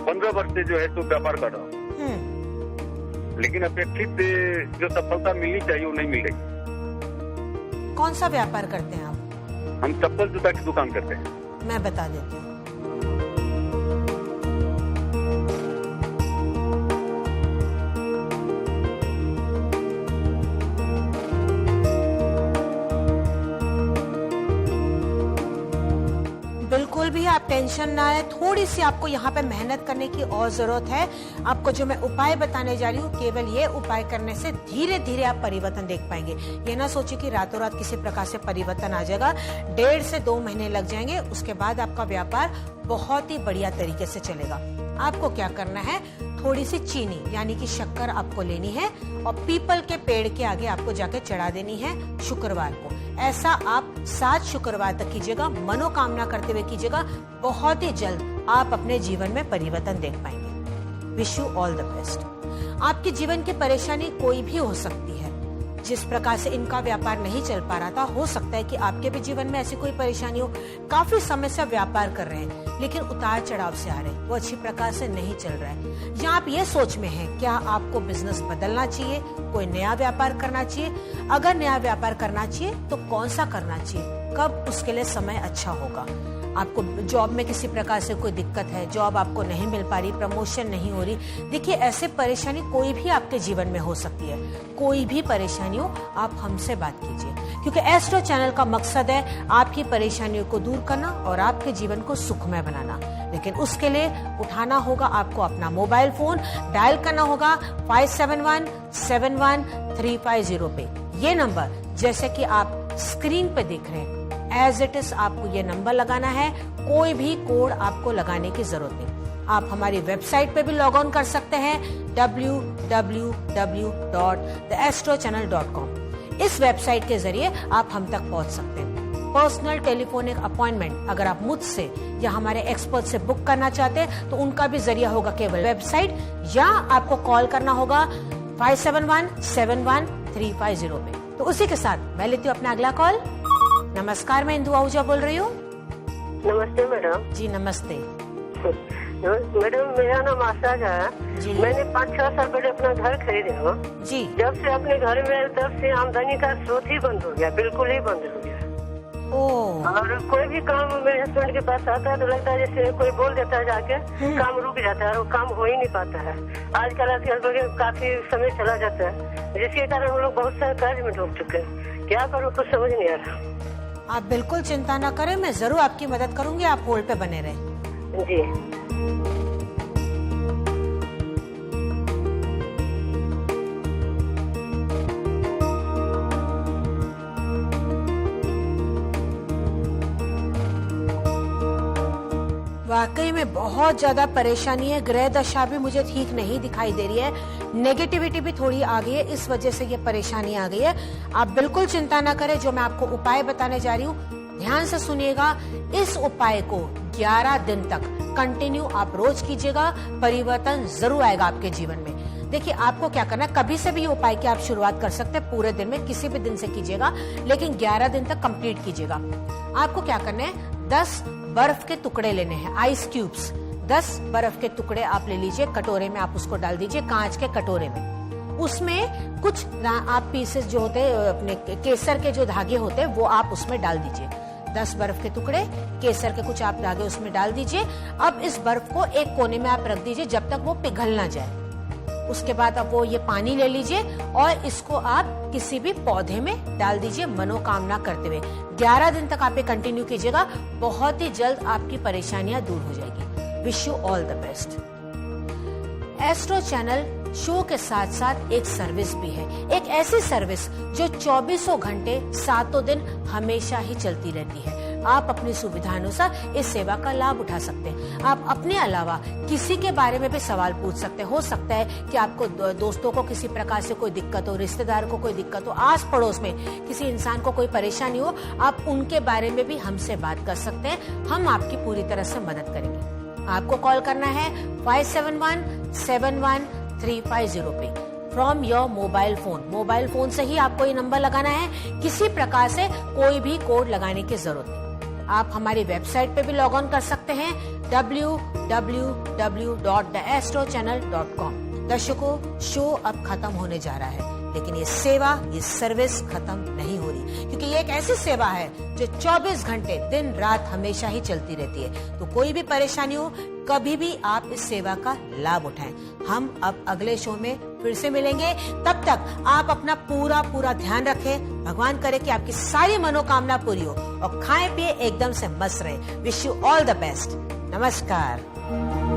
15 वर्ष से जो है तो व्यापार कर रहा हूँ, लेकिन अपेक्षित जो सफलता मिलनी चाहिए वो नहीं मिल रही। कौन सा व्यापार करते हैं आप? हम चप्पल जूता की दुकान करते हैं। मैं बता देती हूँ। बिल्कुल भी आप टेंशन ना आए, थोड़ी सी आपको यहाँ पे मेहनत करने की और जरूरत है। आपको जो मैं उपाय बताने जा रही हूँ, केवल ये उपाय करने से धीरे धीरे आप परिवर्तन देख पाएंगे। ये ना सोचिए कि रातों रात किसी प्रकार से परिवर्तन आ जाएगा। 1.5 से 2 महीने लग जाएंगे, उसके बाद आपका व्यापार बहुत ही बढ़िया तरीके से चलेगा। आपको क्या करना है, थोड़ी सी चीनी यानी कि शक्कर आपको लेनी है और पीपल के पेड़ के आगे आपको जाके चढ़ा देनी है शुक्रवार को। ऐसा आप 7 शुक्रवार तक कीजिएगा, मनोकामना करते हुए कीजिएगा। बहुत ही जल्द आप अपने जीवन में परिवर्तन देख पाएंगे। Wish you all the best. आपके जीवन की परेशानी कोई भी हो सकती है। जिस प्रकार से इनका व्यापार नहीं चल पा रहा था, हो सकता है कि आपके भी जीवन में ऐसी कोई परेशानी हो। काफी समय से व्यापार कर रहे हैं लेकिन उतार चढ़ाव से आ रहे हैं, वो अच्छी प्रकार से नहीं चल रहा है। या आप ये सोच में हैं, क्या आपको बिजनेस बदलना चाहिए, कोई नया व्यापार करना चाहिए? अगर नया व्यापार करना चाहिए तो कौन सा करना चाहिए, कब उसके लिए समय अच्छा होगा? आपको जॉब में किसी प्रकार से कोई दिक्कत है, जॉब आपको नहीं मिल पा रही, प्रमोशन नहीं हो रही। देखिए, ऐसे परेशानी कोई भी आपके जीवन में हो सकती है। कोई भी परेशानी हो, आप हमसे बात कीजिए, क्योंकि एस्ट्रो चैनल का मकसद है आपकी परेशानियों को दूर करना और आपके जीवन को सुखमय बनाना। लेकिन उसके लिए उठाना होगा आपको अपना मोबाइल फोन, डायल करना होगा 57171350 पे। ये नंबर जैसे कि आप स्क्रीन पे देख रहे हैं, एज इट इज आपको ये नंबर लगाना है। कोई भी कोड आपको लगाने की जरूरत नहीं। आप हमारी वेबसाइट पे भी लॉग ऑन कर सकते हैं, www.theastrochannel.com। इस वेबसाइट के जरिए आप हम तक पहुंच सकते हैं। पर्सनल टेलीफोनिक अपॉइंटमेंट अगर आप मुझसे या हमारे एक्सपर्ट से बुक करना चाहते हैं तो उनका भी जरिया होगा केवल वेबसाइट, या आपको कॉल करना होगा 57171350 पे। तो उसी के साथ मैं लेती हूँ अपना अगला कॉल। नमस्कार, मैं इंदु आहूजा बोल रही हूँ। नमस्ते मैडम। जी नमस्ते। मैडम, मेरा नाम आशा है जी। मैंने 5-6 साल पहले अपना घर खरीदे हो जी। जब से अपने घर में तब से आमदनी का स्रोत ही बंद हो गया, बिल्कुल ही बंद हो गया। और कोई भी काम मेरे हस्बैंड के पास आता है तो लगता है जैसे कोई बोल देता है जाके, काम रुक जाता है और काम हो ही नहीं पाता है। आजकल काफी समय चला जाता है, जिसके कारण हम लोग बहुत सारे कर्ज में डूब चुके हैं। क्या करूँ, कुछ समझ नहीं आ रहा। आप बिल्कुल चिंता न करें, मैं जरूर आपकी मदद करूंगी। आप होल्ड पे बने रहें। जी। वाकई में बहुत ज्यादा परेशानी है। ग्रह दशा भी मुझे ठीक नहीं दिखाई दे रही है, नेगेटिविटी भी थोड़ी आ गई है, इस वजह से ये परेशानी आ गई है। आप बिल्कुल चिंता ना करें, जो मैं आपको उपाय बताने जा रही हूँ ध्यान से सुनिएगा। इस उपाय को 11 दिन तक कंटिन्यू आप रोज कीजिएगा, परिवर्तन जरूर आएगा आपके जीवन में। देखिए, आपको क्या करना है, कभी से भी ये उपाय की आप शुरुआत कर सकते हैं, पूरे दिन में किसी भी दिन से कीजिएगा, लेकिन 11 दिन तक कंप्लीट कीजिएगा। आपको क्या करना है, 10 बर्फ के टुकड़े लेने हैं, आइस क्यूब्स। 10 बर्फ के टुकड़े आप ले लीजिए, कटोरे में आप उसको डाल दीजिए, कांच के कटोरे में। उसमें कुछ आप पीसेस जो होते हैं, अपने केसर के जो धागे होते हैं, वो आप उसमें डाल दीजिए। 10 बर्फ के टुकड़े, केसर के कुछ आप धागे उसमें डाल दीजिए। अब इस बर्फ को एक कोने में आप रख दीजिए जब तक वो पिघल ना जाए। उसके बाद अब वो ये पानी ले लीजिए और इसको आप किसी भी पौधे में डाल दीजिए, मनोकामना करते हुए। 11 दिन तक आप ये कंटिन्यू कीजिएगा, बहुत ही जल्द आपकी परेशानियां दूर हो जाएगी। Wish you all the best. Astro channel show के साथ साथ एक सर्विस भी है, एक ऐसी सर्विस जो 24 घंटे 7 दिन हमेशा ही चलती रहती है। आप अपनी सुविधा अनुसार इस सेवा का लाभ उठा सकते हैं। आप अपने अलावा किसी के बारे में भी सवाल पूछ सकते हैं। हो सकता है कि आपको दोस्तों को किसी प्रकार से कोई दिक्कत हो, रिश्तेदार को कोई दिक्कत हो, आस पड़ोस में किसी इंसान को कोई परेशानी हो, आप उनके बारे में भी हमसे बात कर सकते हैं। हम आपकी पूरी तरह से मदद करेंगे। आपको कॉल करना है 57171350 पे from your mobile phone. Mobile phone से ही आपको ये नंबर लगाना है, किसी प्रकार से कोई भी कोड लगाने की जरूरत नहीं। आप हमारी वेबसाइट पे भी लॉग ऑन कर सकते हैं, www.theastrochannel.com। दर्शकों, शो अब खत्म होने जा रहा है, लेकिन ये सेवा, ये सर्विस खत्म नहीं हो रही, क्योंकि ये एक ऐसी सेवा है जो 24 घंटे दिन रात हमेशा ही चलती रहती है। तो कोई भी परेशानी हो, कभी भी आप इस सेवा का लाभ उठाएं। हम अब अगले शो में फिर से मिलेंगे। तब तक आप अपना पूरा ध्यान रखें। भगवान करे कि आपकी सारी मनोकामना पूरी हो और खाएं पिए एकदम से मस्त रहे। Wish you all the best. नमस्कार।